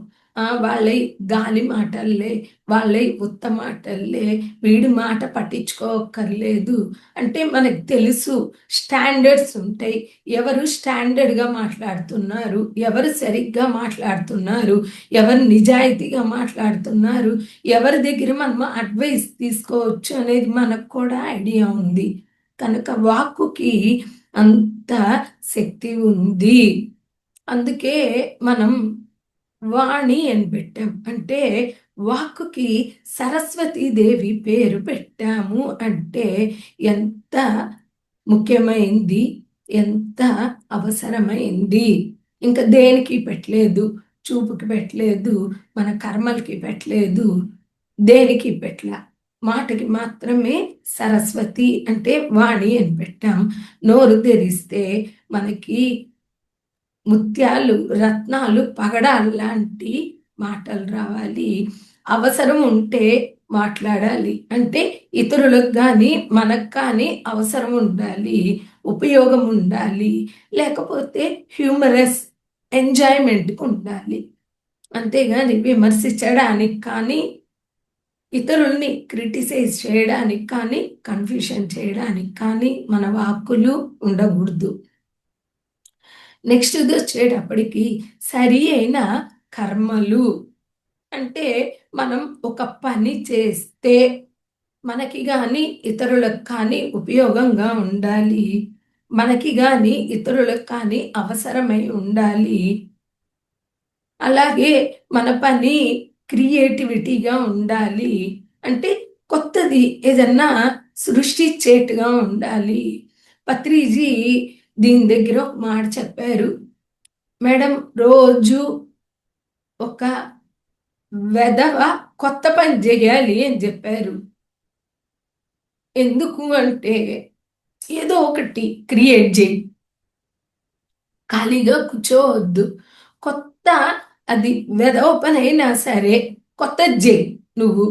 A: వాళ్ళవి గాలి మాటల్లే, వాళ్ళవి ఉత్త మాటల్లే, వీడి మాట పట్టించుకోక్కర్లేదు అంటే మనకు తెలుసు. స్టాండర్డ్స్ ఉంటాయి. ఎవరు స్టాండర్డ్గా మాట్లాడుతున్నారు, ఎవరు సరిగ్గా మాట్లాడుతున్నారు, ఎవరు నిజాయితీగా మాట్లాడుతున్నారు, ఎవరి దగ్గర మనం అడ్వైస్ తీసుకోవచ్చు అనేది మనకు కూడా ఐడియా ఉంది. కనుక వాక్కుకి అంత శక్తి ఉంది. అందుకే మనం వాణి అని పెట్టాం. అంటే వాక్కుకి సరస్వతీదేవి పేరు పెట్టాము అంటే ఎంత ముఖ్యమైంది, ఎంత అవసరమైంది. ఇంకా దేనికి పెట్టలేదు, చూపుకి పెట్టలేదు, మన కర్మలకి పెట్టలేదు, దేనికి పెట్టల, మాటకి మాత్రమే సరస్వతి అంటే వాణి అని పెట్టాం. నోరు తెరిస్తే మనకి ముత్యాలు, రత్నాలు, పగడాలు లాంటి మాటలు రావాలి. అవసరం ఉంటే మాట్లాడాలి. అంటే ఇతరులకు కానీ మనకు కానీ అవసరం ఉండాలి, ఉపయోగం ఉండాలి. లేకపోతే హ్యూమరస్ ఎంజాయ్మెంట్ ఉండాలి. అంతేగాని విమర్శించడానికి కానీ, ఇతరుల్ని క్రిటిసైజ్ చేయడానికి కానీ, కన్ఫ్యూషన్ చేయడానికి కానీ మన వాక్కులు ఉండకూడదు. నెక్స్ట్ ఇది వచ్చేటప్పటికి సరి అయిన కర్మలు అంటే మనం ఒక పని చేస్తే మనకి కానీ ఇతరులకు కానీ ఉపయోగంగా ఉండాలి, మనకి కానీ ఇతరులకు కానీ అవసరమై ఉండాలి. అలాగే మన పని క్రియేటివిటీగా ఉండాలి. అంటే కొత్తది ఏదన్నా సృష్టించేట్టుగా ఉండాలి. పత్రిజీ దీని దగ్గర ఒక మాట చెప్పారు. మేడం రోజు ఒక వెధవ కొత్త పని చేయాలి అని చెప్పారు. ఎందుకు అంటే ఏదో ఒకటి క్రియేట్ చేయి, ఖాళీగా కూర్చోవద్దు. కొత్త, అది వెధవ పని అయినా సరే కొత్తది చేయి నువ్వు.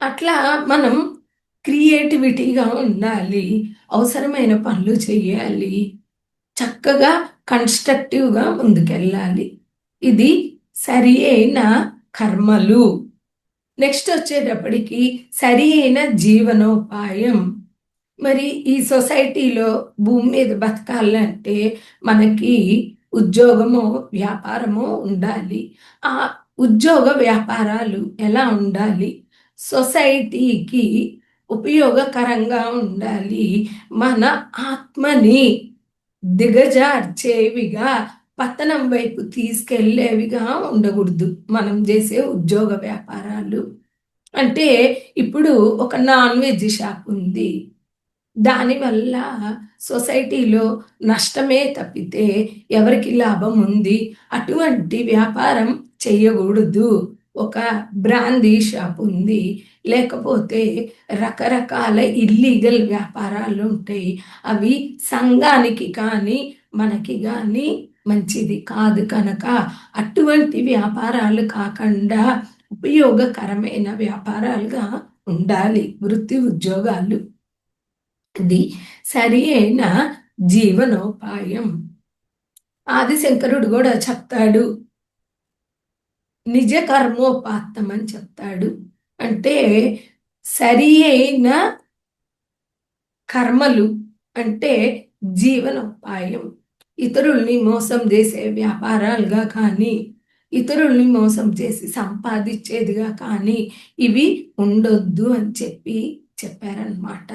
A: అట్లా మనం క్రియేటివిటీగా ఉండాలి, అవసరమైన పనులు చేయాలి, చక్కగా కన్స్ట్రక్టివ్గా ముందుకెళ్ళాలి. ఇది సరి అయిన కర్మలు. నెక్స్ట్ వచ్చేటప్పటికి సరి అయిన జీవనోపాయం. మరి ఈ సొసైటీలో భూమి మీద బతకాలంటే మనకి ఉద్యోగమో వ్యాపారమో ఉండాలి. ఆ ఉద్యోగ వ్యాపారాలు ఎలా ఉండాలి? సొసైటీకి ఉపయోగకరంగా ఉండాలి. మన ఆత్మని దిగజార్చేవిగా, పతనం వైపు తీసుకెళ్ళేవిగా ఉండకూడదు మనం చేసే ఉద్యోగ వ్యాపారాలు. అంటే ఇప్పుడు ఒక నాన్ వెజ్ షాప్ ఉంది. దానివల్ల సొసైటీలో నష్టమే తప్పితే ఎవరికి లాభం ఉంది? అటువంటి వ్యాపారం చేయకూడదు. ఒక బ్రాందీ షాప్ ఉంది, లేకపోతే రకరకాల ఇల్లీగల్ వ్యాపారాలు ఉంటాయి. అవి సంఘానికి కానీ మనకి కానీ మంచిది కాదు కనుక అటువంటి వ్యాపారాలు కాకుండా ఉపయోగకరమైన వ్యాపారాలుగా ఉండాలి వృత్తి ఉద్యోగాలు. అది సరి అయిన జీవనోపాయం. ఆదిశంకరుడు కూడా చెప్తాడు, నిజ కర్మోపాత్తం అని చెప్తాడు. అంటే సరి అయిన కర్మలు అంటే జీవనోపాయం. ఇతరుల్ని మోసం చేసే వ్యాపారాలుగా కానీ, ఇతరుల్ని మోసం చేసి సంపాదించేదిగా కానీ ఇవి ఉండొద్దు అని చెప్పారనమాట.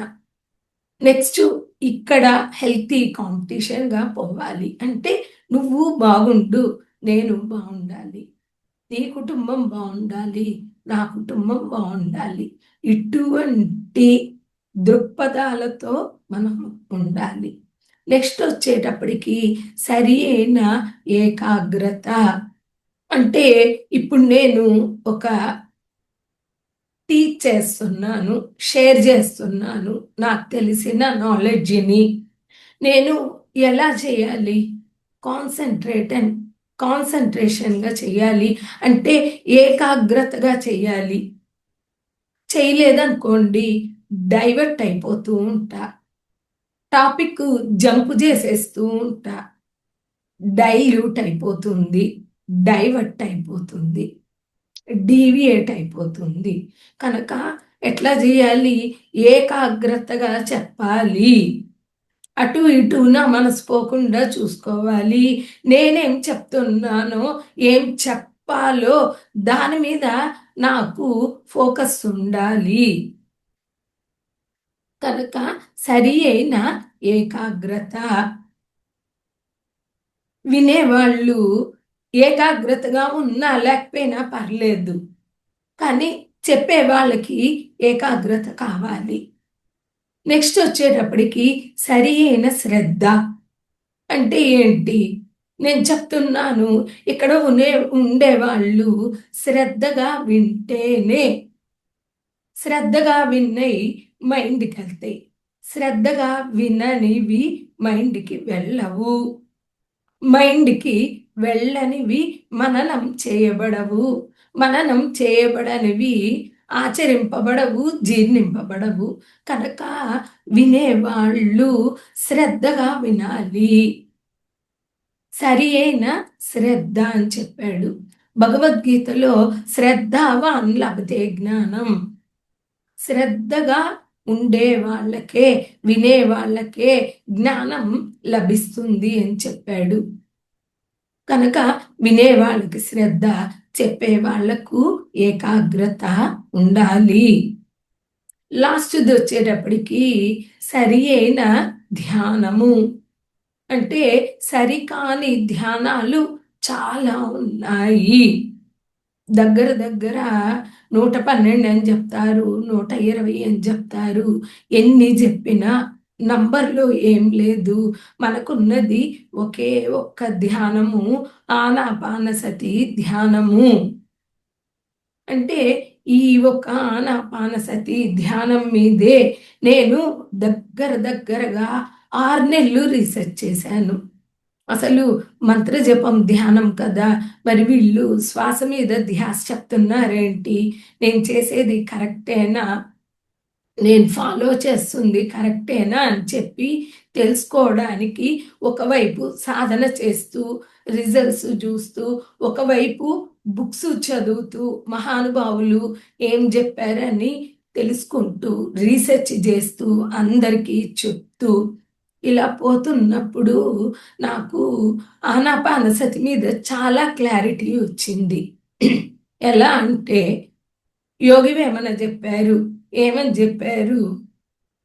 A: నెక్స్ట్ ఇక్కడ హెల్తీ కాంపిటీషన్గా పోవాలి. అంటే నువ్వు బాగుండు, నేను బాగుండాలి, నీ కుటుంబం బాగుండాలి, నా కుటుంబం బాగుండాలి. ఇటువంటి దృక్పథాలతో మనం ఉండాలి. నెక్స్ట్ వచ్చేటప్పటికి సరి అయిన ఏకాగ్రత. అంటే ఇప్పుడు నేను ఒక టీచ్ చేస్తున్నాను, షేర్ చేస్తున్నాను నాకు తెలిసిన నాలెడ్జ్ని. నేను ఎలా చేయాలి? కాన్సన్ట్రేషన్గా చేయాలి, అంటే ఏకాగ్రతగా చేయాలి. చేయలేదనుకోండి డైవర్ట్ అయిపోతూ ఉంటా, టాపిక్ జంప్ చేసేస్తూ ఉంటా, డైల్యూట్ అయిపోతుంది, డైవర్ట్ అయిపోతుంది, డీవియేట్ అయిపోతుంది. కనుక ఎట్లా చేయాలి? ఏకాగ్రతగా చెప్పాలి. అటు ఇటు నా మనసు పోకుండా చూసుకోవాలి. నేనేం చెప్తున్నానో, ఏం చెప్పాలో దాని మీద నాకు ఫోకస్ ఉండాలి. కనుక సరి అయిన ఏకాగ్రత. వినేవాళ్ళు ఏకాగ్రతగా ఉన్నా లేకపోయినా పర్లేదు, కానీ చెప్పే వాళ్ళకి ఏకాగ్రత కావాలి. నెక్స్ట్ వచ్చేటప్పటికి సరి అయిన శ్రద్ధ. అంటే ఏంటి? నేను చెప్తున్నాను, ఇక్కడ ఉండేవాళ్ళు శ్రద్ధగా వింటేనే, శ్రద్ధగా విన్నవి మైండ్కి వెళ్తాయి, శ్రద్ధగా విననివి మైండ్కి వెళ్ళవు, మైండ్కి వెళ్ళనివి మననం చేయబడవు, మననం చేయబడనివి ఆచరింపబడవు, జీర్ణింపబడవు. కనుక వినేవాళ్ళు శ్రద్ధగా వినాలి. సరి అయిన శ్రద్ధ అని చెప్పాడు భగవద్గీతలో. శ్రద్ధావాన్ లభతే జ్ఞానం. శ్రద్ధగా ఉండే వాళ్ళకే, వినే వాళ్ళకే జ్ఞానం లభిస్తుంది అని చెప్పాడు. కనుక వినే వాళ్ళకి శ్రద్ధ, చెప్పే వాళ్లకు ఏకాగ్రత ఉండాలి. లాస్ట్ది వచ్చేటప్పటికి సరి అయిన ధ్యానము. అంటే సరికాని ధ్యానాలు చాలా ఉన్నాయి. దగ్గర దగ్గర 112 అని చెప్తారు, 120 అని చెప్తారు. ఎన్ని చెప్పినా నంబర్లో ఏం లేదు. మనకున్నది ఒకే ఒక్క ధ్యానము, ఆనాపానసతి ధ్యానము. అంటే ఈ ఒక్క ఆనాపానసతి ధ్యానం మీదే నేను దగ్గరగా 6 నెలలు రీసెర్చ్ చేశాను. అసలు మంత్ర జపం ధ్యానం కదా, మరి వీళ్ళు శ్వాస మీద ధ్యాస చెప్తున్నారేంటి? నేను చేసేది కరెక్టేనా, నేను ఫాలో చేస్తుంది కరెక్టేనా అని చెప్పి తెలుసుకోవడానికి ఒకవైపు సాధన చేస్తూ, రిజల్ట్స్ చూస్తూ, ఒకవైపు బుక్స్ చదువుతూ, మహానుభావులు ఏం చెప్పారని తెలుసుకుంటూ రీసెర్చ్ చేస్తూ అందరికీ చెప్తూ ఇలా పోతున్నప్పుడు నాకు ఆనాపానసతి మీద చాలా క్లారిటీ వచ్చింది. ఎలా అంటే యోగి వేమన చెప్పారు. ఏమని చెప్పారు?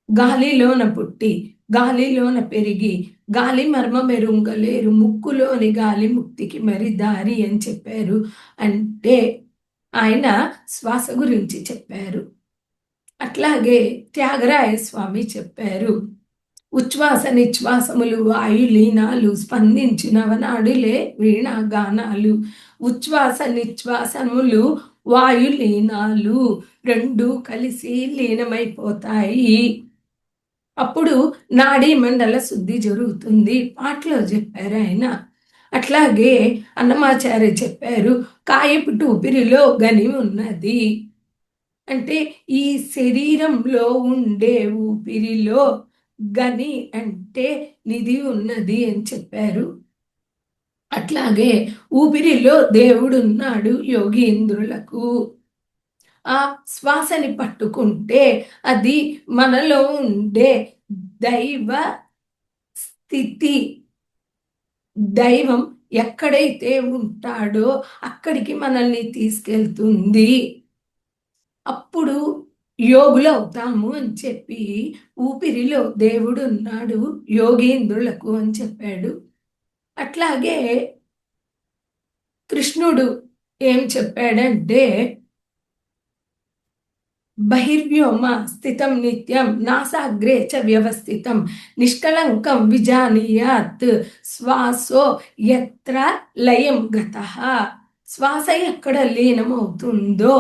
A: గాలిలోన పుట్టి గాలిలోన పెరిగి గాలి మర్మ మెరుంగలేరు ముక్కులోని గాలి ముక్తికి మరి దారి అని చెప్పారు. అంటే ఆయన శ్వాస గురించి చెప్పారు. అట్లాగే త్యాగరాయ స్వామి చెప్పారు. ఉచ్ఛ్వాస నిశ్వాసములు వాయులీనాలు స్పందించిన వనాడులే వీణా గానాలు. ఉచ్ఛ్వాస నిశ్వాసములు వాయులీనాలు రెండు కలిసి లీనమైపోతాయి. అప్పుడు నాడీ మండల శుద్ధి జరుగుతుంది. పాటలో చెప్పారు ఆయన. అట్లాగే అన్నమాచార్య చెప్పారు, కాయపుటు ఊపిరిలో గని ఉన్నది. అంటే ఈ శరీరంలో ఉండే ఊపిరిలో గని అంటే నిధి ఉన్నది అని చెప్పారు. అట్లాగే ఊపిరిలో దేవుడున్నాడు యోగీంద్రులకు. ఆ శ్వాసని పట్టుకుంటే అది మనలో ఉండే దైవ స్థితి. దైవం ఎక్కడైతే ఉంటాడో అక్కడికి మనల్ని తీసుకెళ్తుంది. అప్పుడు యోగులు అవుతాము అని చెప్పి ఊపిరిలో దేవుడు ఉన్నాడు యోగేంద్రులకు అని చెప్పాడు. అట్లాగే కృష్ణుడు ఏం చెప్పాడంటే బహిర్వ్యోమ స్థితం నిత్యం నాసాగ్రే చ వ్యవస్థితం నిష్కళంకం విజానీయాత్ శ్వాసో యత్ర లయం గతః. శ్వాస ఎక్కడ లీనమవుతుందో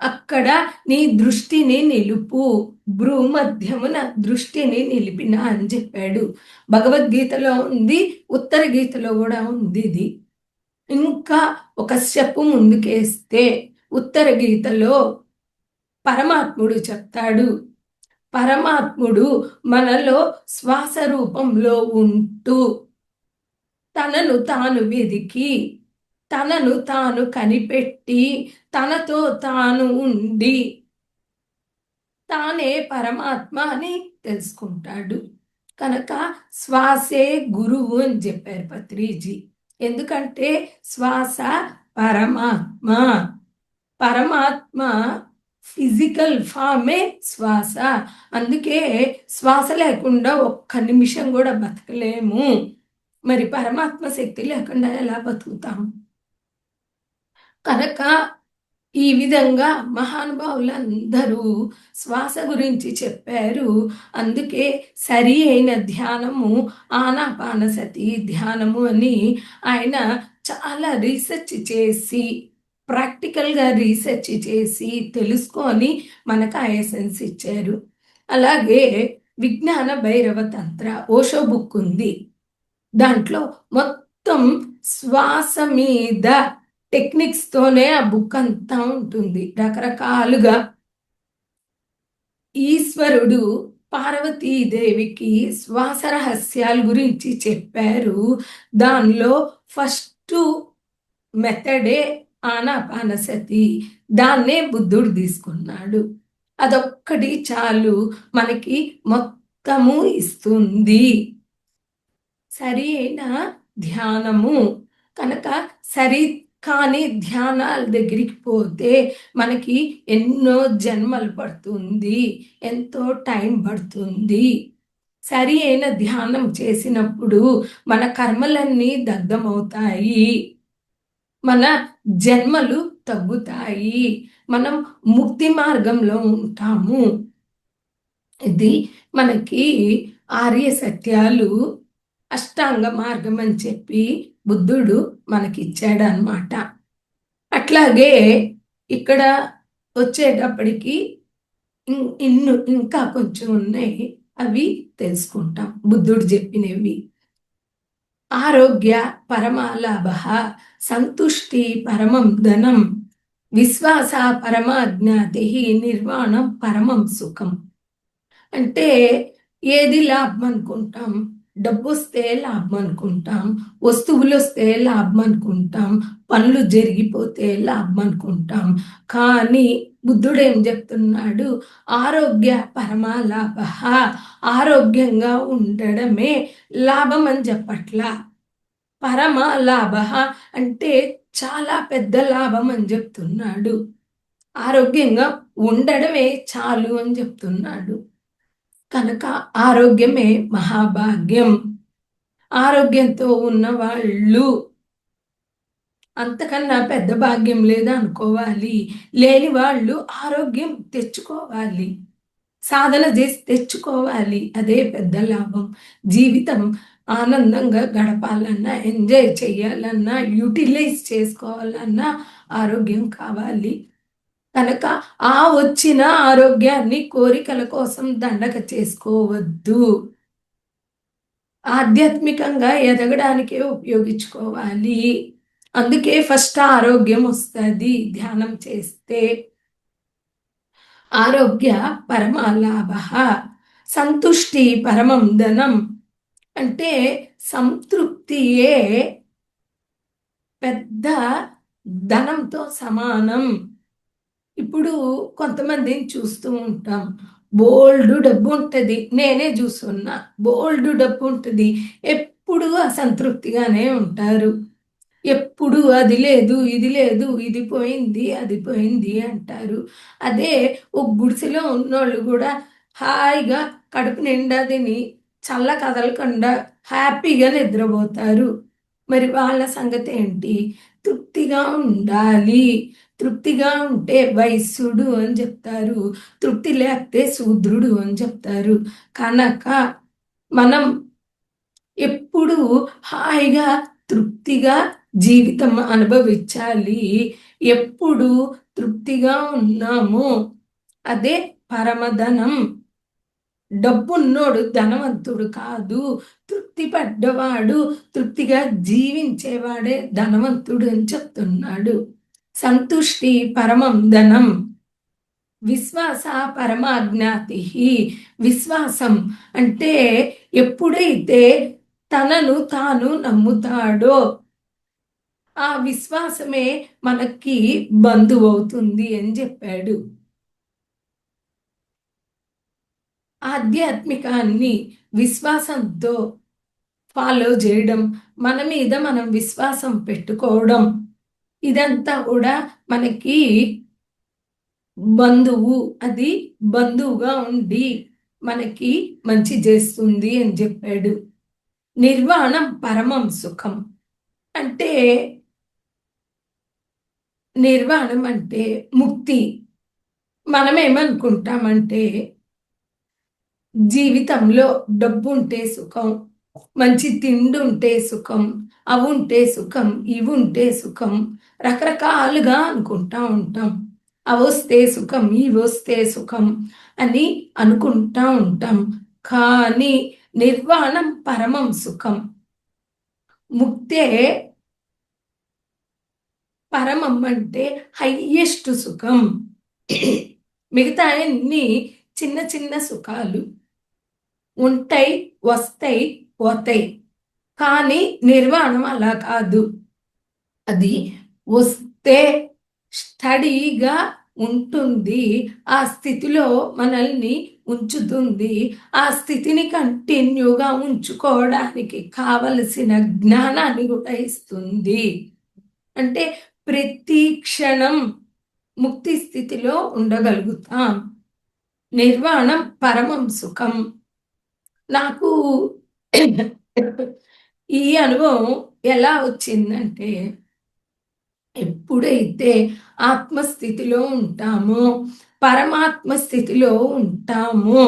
A: అక్కడ నీ దృష్టిని నిలుపు. భ్రూమధ్యమున దృష్టిని నిలిపిన అని చెప్పాడు. భగవద్గీతలో ఉంది, ఉత్తర గీతలో కూడా ఉంది ఇది. ఇంకా ఒక స్టెప్ ముందుకేస్తే ఉత్తర గీతలో పరమాత్ముడు చెప్తాడు. పరమాత్ముడు మనలో శ్వాస రూపంలో ఉంటూ తనను తాను వెదికి తనను తాను కనిపెట్టి తనతో తాను ఉండి తానే పరమాత్మ అని తెలుసుకుంటాడు. కనుక శ్వాసే గురువు అని చెప్పారు పత్రిజీ. ఎందుకంటే శ్వాస పరమాత్మ. పరమాత్మ ఫిజికల్ ఫామే శ్వాస. అందుకే శ్వాస లేకుండా ఒక్క నిమిషం కూడా బతకలేము. మరి పరమాత్మ శక్తి లేకుండా ఎలా బతుకుతాం? కనుక ఈ విధంగా మహానుభావులందరూ శ్వాస గురించి చెప్పారు. అందుకే సరి అయిన ధ్యానము ఆనాపానసతి ధ్యానము అని ఆయన చాలా రీసెర్చ్ చేసి ప్రాక్టికల్గా రీసెర్చ్ చేసి తెలుసుకొని మనకు ఆ ఎసెన్స్ ఇచ్చారు. అలాగే విజ్ఞాన భైరవ తంత్ర ఓషో బుక్ ఉంది. దాంట్లో మొత్తం శ్వాస మీద టెక్నిక్స్ తోనే ఆ బుక్ అంతా ఉంటుంది. రకరకాలుగా ఈశ్వరుడు పార్వతీదేవికి శ్వాస రహస్యాల గురించి చెప్పారు. దానిలో ఫస్ట్ మెథడే ఆనాపానసతి. దాన్నే బుద్ధుడు తీసుకున్నాడు. అదొక్కటి చాలు మనకి మొత్తము ఇస్తుంది. సరి అయిన ధ్యానము. కనుక సరి కానీ ధ్యానాల దగ్గరికి పోతే మనకి ఎన్నో జన్మలు పడుతుంది, ఎంతో టైం పడుతుంది. సరి అయిన ధ్యానం చేసినప్పుడు మన కర్మలన్నీ దగ్ధమవుతాయి, మన జన్మలు తగ్గుతాయి, మనం ముక్తి మార్గంలో ఉంటాము. ఇది మనకి ఆర్య సత్యాలు అష్టాంగ మార్గం అని చెప్పి బుద్ధుడు మనకిచ్చాడు అన్నమాట. అట్లాగే ఇక్కడ వచ్చేటప్పటికి ఇంకా కొంచెం ఉన్నాయి, అవి తెలుసుకుంటాం. బుద్ధుడు చెప్పినవి ఆరోగ్య పరమాలాభ, సంతుష్టి పరమం ధనం, విశ్వాస పరమాజ్ఞాతి, నిర్వాణం పరమం సుఖం. అంటే ఏది లాభం అనుకుంటాం? డబ్బు వస్తే లాభం అనుకుంటాం, వస్తువులు వస్తే లాభం అనుకుంటాం, పనులు జరిగిపోతే లాభం అనుకుంటాం. కానీ బుద్ధుడు ఏం చెప్తున్నాడు? ఆరోగ్య పరమా లాభ, ఆరోగ్యంగా ఉండడమే లాభం అని చెప్పట్లా. పరమ లాభ అంటే చాలా పెద్ద లాభం అని చెప్తున్నాడు. ఆరోగ్యంగా ఉండడమే చాలు అని చెప్తున్నాడు. కనుక ఆరోగ్యమే మహాభాగ్యం. ఆరోగ్యంతో ఉన్న వాళ్ళు అంతకన్నా పెద్ద భాగ్యం లేదనుకోవాలి. లేని వాళ్ళు ఆరోగ్యం తెచ్చుకోవాలి, సాధన చేసి తెచ్చుకోవాలి. అదే పెద్ద లాభం. జీవితం ఆనందంగా గడపాలన్నా, ఎంజాయ్ చేయాలన్నా, యూటిలైజ్ చేసుకోవాలన్నా ఆరోగ్యం కావాలి. కనుక ఆ వచ్చిన ఆరోగ్యాన్ని కోరికల కోసం దండగ చేసుకోవద్దు. ఆధ్యాత్మికంగా ఎదగడానికే ఉపయోగించుకోవాలి. అందుకే ఫస్ట్ ఆరోగ్యం వస్తుంది ధ్యానం చేస్తే. ఆరోగ్య పరమాలాభ, సంతుష్టి పరమం ధనం. అంటే సంతృప్తియే పెద్ద ధనంతో సమానం. ఇప్పుడు కొంతమందిని చూస్తూ ఉంటాం, బోల్డ్ డబ్బు ఉంటుంది, నేనే చూస్తున్నా, బోల్డ్ డబ్బు ఉంటుంది, ఎప్పుడు అసంతృప్తిగానే ఉంటారు. ఎప్పుడు అది లేదు, ఇది లేదు, ఇది పోయింది, అది పోయింది అంటారు. అదే ఒక గుడిసెలో ఉన్నోళ్ళు కూడా హాయిగా కడుపు నిండా తిని చల్ల కదలకుండా హ్యాపీగా నిద్రపోతారు. మరి వాళ్ళ సంగతి ఏంటి? తృప్తిగా ఉండాలి. తృప్తిగా ఉంటే వైశ్యుడు అని చెప్తారు, తృప్తి లేకపోతే శూద్రుడు అని చెప్తారు. కనుక మనం ఎప్పుడు హాయిగా తృప్తిగా జీవితం అనుభవించాలి. ఎప్పుడు తృప్తిగా ఉన్నామో అదే పరమధనం. డబ్బున్నోడు ధనవంతుడు కాదు, తృప్తి పడ్డవాడు, తృప్తిగా జీవించేవాడే ధనవంతుడు అని చెప్తున్నాడు. సంతుష్టి పరమం ధనం, విశ్వాస పరమాజ్ఞాతి. విశ్వాసం అంటే ఎప్పుడైతే తనను తాను నమ్ముతాడో ఆ విశ్వాసమే మనకి బంధువు అవుతుంది అని చెప్పాడు. ఆధ్యాత్మికాన్ని విశ్వాసంతో ఫాలో చేయడం, మన మీద మనం విశ్వాసం పెట్టుకోవడం, ఇదంతా కూడా మనకి బంధువు. అది బంధువుగా ఉండి మనకి మంచి చేస్తుంది అని చెప్పాడు. నిర్వాణం పరమం సుఖం. అంటే నిర్వాణం అంటే ముక్తి. మనం ఏమనుకుంటామంటే జీవితంలో డబ్బు ఉంటే సుఖం, మంచి తిండి ఉంటే సుఖం, అవి ఉంటే సుఖం, ఇవి ఉంటే సుఖం, రకరకాలుగా అనుకుంటా ఉంటాం. అవి వస్తే సుఖం, ఇవి వస్తే సుఖం అని అనుకుంటా ఉంటాం. కానీ నిర్వాణం పరమం సుఖం. ముక్తే పరమం అంటే హయ్యెస్ట్ సుఖం. మిగతా అన్ని చిన్న చిన్న సుఖాలు ఉంటాయి, వస్తాయి, పోతాయి. కానీ నిర్వాణం అలా కాదు. అది వస్తే స్టడీగా ఉంటుంది, ఆ స్థితిలో మనల్ని ఉంచుతుంది. ఆ స్థితిని కంటిన్యూగా ఉంచుకోవడానికి కావలసిన జ్ఞానాన్ని కూడా ఇస్తుంది. అంటే ప్రతి క్షణం ముక్తి స్థితిలో ఉండగలుగుతాం. నిర్వాణం పరమం సుఖం. నాకు ఈ అనుభవం ఎలా వచ్చిందంటే, ఎప్పుడైతే ఆత్మస్థితిలో ఉంటామో, పరమాత్మ స్థితిలో ఉంటామో,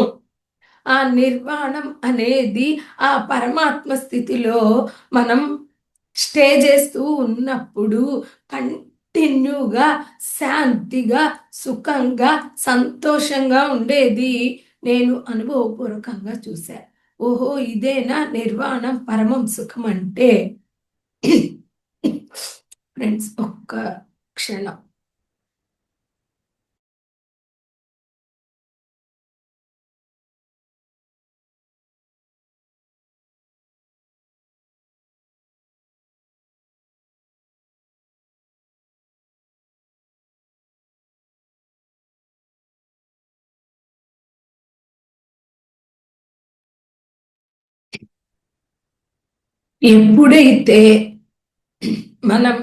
A: ఆ నిర్వాణం అనేది ఆ పరమాత్మ స్థితిలో మనం స్టే చేస్తూ ఉన్నప్పుడు కంటిన్యూగా శాంతిగా సుఖంగా సంతోషంగా ఉండేది నేను అనుభవపూర్వకంగా చూశా. ఓహో, ఇదేనా నిర్వాణం పరమం సుఖం అంటే? ఫ్రెండ్స్, ఒక్క క్షణం. ఎప్పుడైతే మనం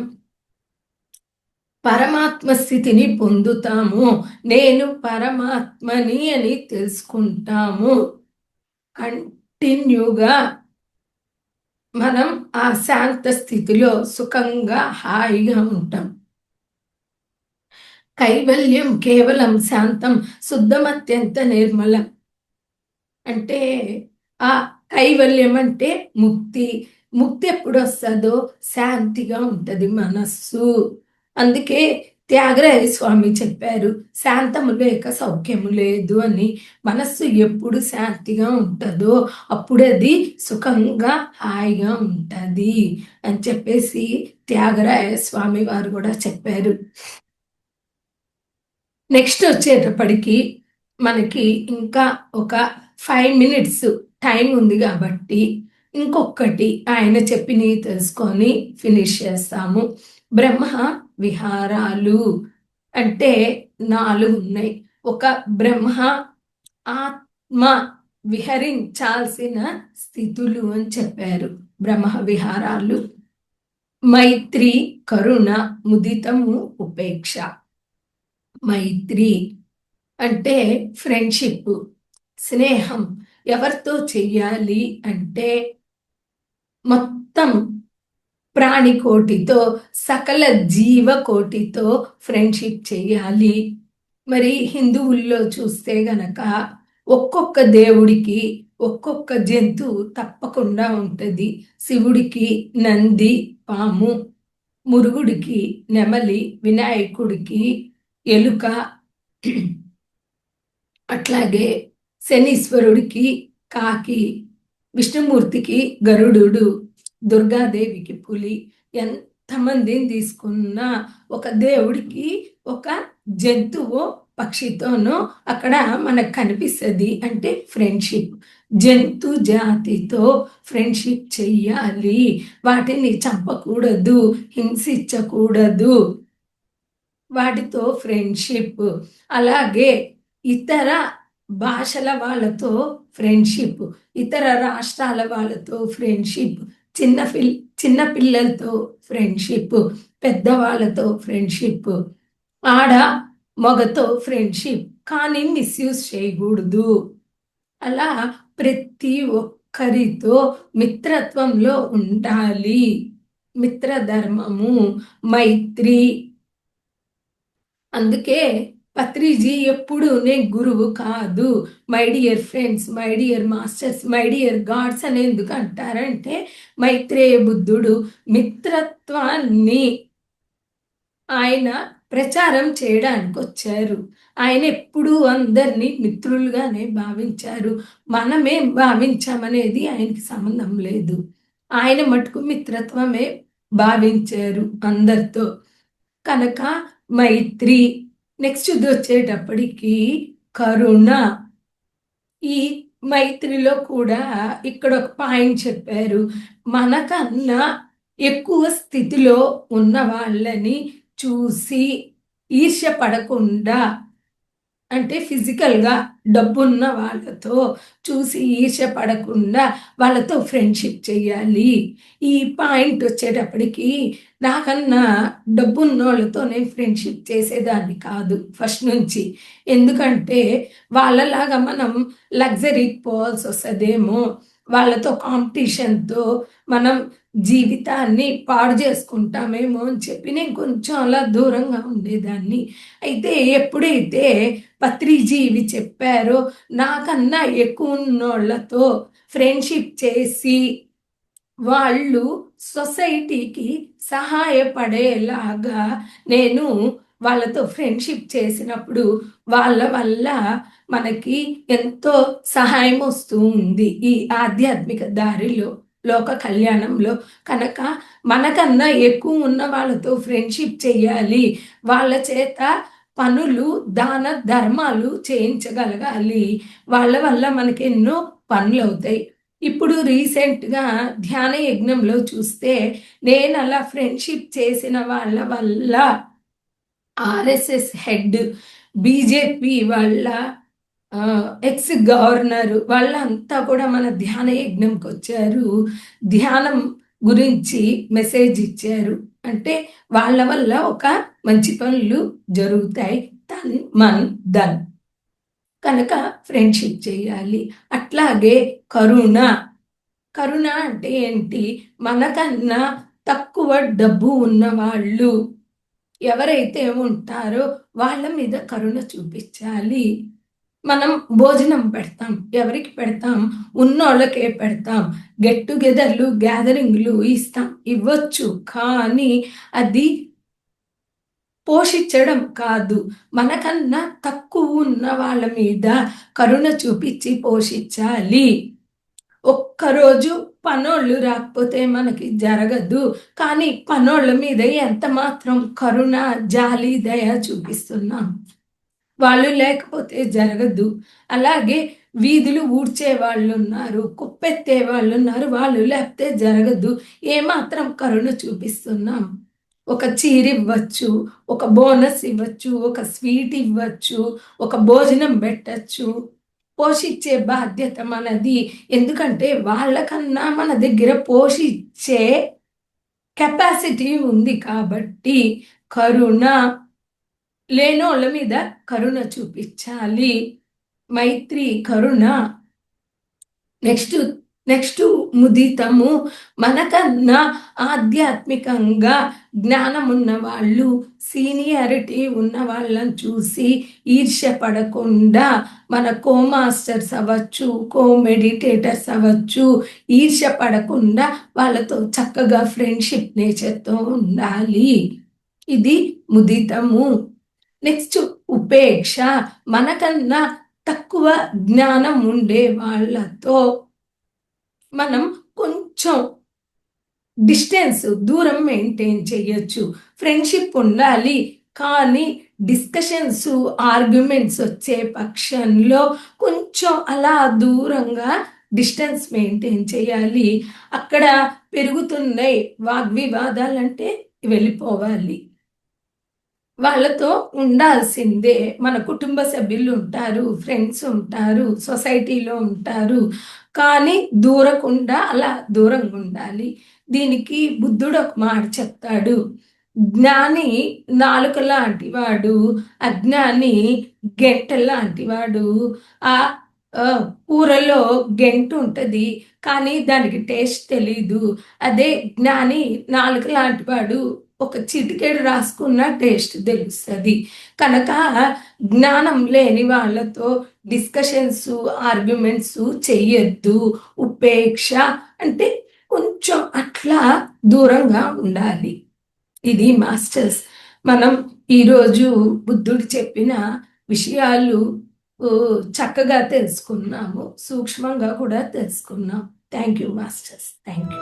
A: పరమాత్మ స్థితిని పొందుతాము, నేను పరమాత్మని అని తెలుసుకుంటాము, కంటిన్యూగా మనం ఆ శాంత స్థితిలో సుఖంగా హాయిగా ఉంటాం. కైవల్యం కేవలం శాంతం శుద్ధం అత్యంత నిర్మలం. అంటే ఆ కైవల్యం అంటే ముక్తి. ముక్తి ఎప్పుడు వస్తుందో శాంతిగా ఉంటది మనస్సు. అందుకే త్యాగరాయ స్వామి చెప్పారు, శాంతము లేక సౌఖ్యము లేదు అని. మనస్సు ఎప్పుడు శాంతిగా ఉంటుందో అప్పుడు అది సుఖంగా హాయిగా ఉంటది అని చెప్పేసి త్యాగరాయ స్వామి వారు కూడా చెప్పారు. నెక్స్ట్ వచ్చేటప్పటికి మనకి ఇంకా ఒక 5 minutes టైం ఉంది కాబట్టి ఇంకొకటి ఆయన చెప్పినవి తెలుసుకొని ఫినిష్ చేస్తాము. బ్రహ్మ విహారాలు అంటే 4 ఉన్నాయి. ఒక బ్రహ్మ ఆత్మ విహరించాల్సిన స్థితులు అని చెప్పారు. బ్రహ్మ విహారాలు మైత్రి, కరుణ, ముదితము, ఉపేక్ష. మైత్రి అంటే ఫ్రెండ్షిప్, స్నేహం. ఎవరితో చెయ్యాలి అంటే మొత్తం ప్రాణికోటితో, సకల జీవకోటితో ఫ్రెండ్షిప్ చేయాలి. మరి హిందువుల్లో చూస్తే గనక ఒక్కొక్క దేవుడికి ఒక్కొక్క జంతువు తప్పకుండా ఉంటుంది. శివుడికి నంది, పాము, మురుగుడికి నెమలి, వినాయకుడికి ఎలుక, అట్లాగే శనీశ్వరుడికి కాకి, విష్ణుమూర్తికి గరుడు, దుర్గాదేవికి పులి. ఎంతమందిని తీసుకున్నా ఒక దేవుడికి ఒక జంతువు పక్షితోనో అక్కడ మనకు కనిపిస్తుంది. అంటే ఫ్రెండ్షిప్. జంతు జాతితో ఫ్రెండ్షిప్ చెయ్యాలి, వాటిని చంపకూడదు, హింసించకూడదు, వాటితో ఫ్రెండ్షిప్. అలాగే ఇతర భాషల వాళ్ళతో ఫ్రెండ్షిప్, ఇతర రాష్ట్రాల వాళ్ళతో ఫ్రెండ్షిప్, చిన్న పిల్లలతో ఫ్రెండ్షిప్, పెద్దవాళ్ళతో ఫ్రెండ్షిప్, ఆడ మగతో ఫ్రెండ్షిప్. కానీ మిస్యూజ్ చేయకూడదు. అలా ప్రతి ఒక్కరితో మిత్రత్వంలో ఉండాలి. మిత్రధర్మము, మైత్రి. అందుకే పత్రిజీ ఎప్పుడు నేను గురువు కాదు, my dear friends, my dear masters, my dear God's అని ఎందుకు అంటారంటే మైత్రేయ బుద్ధుడు మిత్రత్వాన్ని ఆయన ప్రచారం చేయడానికి వచ్చారు. ఆయన ఎప్పుడూ అందరినీ మిత్రులుగానే భావించారు. మనమేం భావించామనేది ఆయనకి సంబంధం లేదు. ఆయన మటుకు మిత్రత్వమే భావించారు అందరితో. కనుక మైత్రి. నెక్స్ట్ ఇది వచ్చేటప్పటికి కరుణ. ఈ మైత్రిలో కూడా ఇక్కడ ఒక పాయింట్ చెప్పారు, మనకన్నా ఎక్కువ స్థితిలో ఉన్న వాళ్ళని చూసి ఈర్ష్య పడకుండా, అంటే ఫిజికల్గా డబ్బున్న వాళ్ళతో చూసి ఈర్ష్య పడకుండా వాళ్ళతో ఫ్రెండ్షిప్ చేయాలి. ఈ పాయింట్ వచ్చేటప్పటికి నాకన్నా డబ్బున్న వాళ్ళతో నేను ఫ్రెండ్షిప్ చేసేదాన్ని కాదు ఫస్ట్ నుంచి. ఎందుకంటే వాళ్ళలాగా మనం లగ్జరీకి పోవాల్సి వస్తుందేమో, వాళ్ళతో కాంపిటీషన్తో మనం జీవితాన్ని పాడు చేసుకుంటామేమో అని చెప్పి నేను కొంచెం అలా దూరంగా ఉండేదాన్ని. అయితే ఎప్పుడైతే పత్రిజీ ఇవి చెప్పారో, నాకన్నా ఎక్కువ ఉన్నోళ్ళతో ఫ్రెండ్షిప్ చేసి వాళ్ళు సొసైటీకి సహాయపడేలాగా నేను వాళ్ళతో ఫ్రెండ్షిప్ చేసినప్పుడు వాళ్ళ వల్ల మనకి ఎంతో సహాయం వస్తూ ఉంది ఈ ఆధ్యాత్మిక దారిలో, లోక కళ్యాణంలో. కనుక మనకన్నా ఎక్కువ ఉన్న వాళ్ళతో ఫ్రెండ్షిప్ చేయాలి, వాళ్ళ చేత పనులు, దాన ధర్మాలు చేయించగలగాలి. వాళ్ళ వల్ల మనకి ఎన్నో పనులు అవుతాయి. ఇప్పుడు రీసెంట్గా ధ్యాన యజ్ఞంలో చూస్తే నేను అలా ఫ్రెండ్షిప్ చేసిన వాళ్ళ వల్ల ఆర్ఎస్ఎస్ హెడ్, బీజేపీ వాళ్ళ ఎక్స్ గవర్నర్ వాళ్ళంతా కూడా మన ధ్యాన యజ్ఞంకి వచ్చారు. ధ్యానం గురించి మెసేజ్ ఇచ్చారు అంటే వాళ్ళ వల్ల ఒక మంచి పనులు జరుగుతాయి. తన్ మన్ ధన్ కనుక ఫ్రెండ్షిప్ చేయాలి. అట్లాగే కరుణ. కరుణ అంటే ఏంటి? మనకన్నా తక్కువ డబ్బు ఉన్నవాళ్ళు ఎవరైతే ఉంటారో వాళ్ళ మీద కరుణ చూపించాలి. మనం భోజనం పెడతాం. ఎవరికి పెడతాం? ఉన్నోళ్ళకే పెడతాం. గెట్ టుగెదర్లు, గ్యాదరింగ్లు ఇస్తాం, ఇవ్వచ్చు. కానీ అది పోషించడం కాదు. మనకన్నా తక్కువ ఉన్న వాళ్ళ మీద కరుణ చూపించి పోషించాలి. ఒక్కరోజు పనోళ్ళు రాకపోతే మనకి జరగదు. కానీ పనోళ్ళ మీద ఎంత మాత్రం కరుణ, జాలి, దయ చూపిస్తున్నాం. వాళ్ళు లేకపోతే జరగదు. అలాగే వీధులు ఊడ్చే వాళ్ళు ఉన్నారు, కుప్పెత్తే వాళ్ళు ఉన్నారు, వాళ్ళు లేకపోతే జరగదు. ఏమాత్రం కరుణ చూపిస్తున్నాం? ఒక చీర ఇవ్వచ్చు, ఒక బోనస్ ఇవ్వచ్చు, ఒక స్వీట్ ఇవ్వచ్చు, ఒక భోజనం పెట్టచ్చు. పోషించే బాధ్యత మనది. ఎందుకంటే వాళ్ళకన్నా మన దగ్గర పోషించే కెపాసిటీ ఉంది కాబట్టి కరుణ, లేనోళ్ళ మీద కరుణ చూపించాలి. మైత్రి, కరుణ. నెక్స్ట్ ముదితము. మనకన్నా ఆధ్యాత్మికంగా జ్ఞానం ఉన్న వాళ్ళు, సీనియారిటీ ఉన్న వాళ్ళని చూసి ఈర్ష్య పడకుండా, మన కో మాస్టర్స్ అవ్వచ్చు, కో మెడిటేటర్స్ అవ్వచ్చు, ఈర్ష్య పడకుండా వాళ్ళతో చక్కగా ఫ్రెండ్షిప్ నేచర్తో ఉండాలి. ఇది ముదితము. నెక్స్ట్ ఉపేక్ష. మనకన్నా తక్కువ జ్ఞానం ఉండే వాళ్ళతో మనం కొంచెం డిస్టెన్స్, దూరం మెయింటైన్ చేయొచ్చు. ఫ్రెండ్షిప్ ఉండాలి, కానీ డిస్కషన్స్, ఆర్గ్యుమెంట్స్ వచ్చే పక్షంలో కొంచెం అలా దూరంగా డిస్టెన్స్ మెయింటైన్ చేయాలి. అక్కడ పెరుగుతున్నాయి వాగ్వివాదాలంటే వెళ్ళిపోవాలి. వాళ్ళతో ఉండాల్సిందే. మన కుటుంబ సభ్యులు ఉంటారు, ఫ్రెండ్స్ ఉంటారు, సొసైటీలో ఉంటారు, కానీ దూరకుండా అలా దూరంగా ఉండాలి. దీనికి బుద్ధుడు ఒక మాట చెప్తాడు. జ్ఞాని నాలుక లాంటి వాడు, అజ్ఞాని గెంట లాంటి వాడు. ఆ కూరలో గెంటు ఉంటుంది, కానీ దానికి టేస్ట్ తెలీదు. అదే జ్ఞాని నాలుక లాంటి వాడు, ఒక చిటికెడు రాసుకున్న టేస్ట్ తెలుస్తుంది. కనుక జ్ఞానం లేని వాళ్ళతో డిస్కషన్స్, ఆర్గ్యుమెంట్స్ చెయ్యొద్దు. ఉపేక్ష అంటే కొంచెం అట్లా దూరంగా ఉండాలి. ఇది మాస్టర్స్. మనం ఈరోజు బుద్ధుడు చెప్పిన విషయాలు చక్కగా తెలుసుకున్నాము, సూక్ష్మంగా కూడా తెలుసుకున్నాం. Thank you masters. Thank you.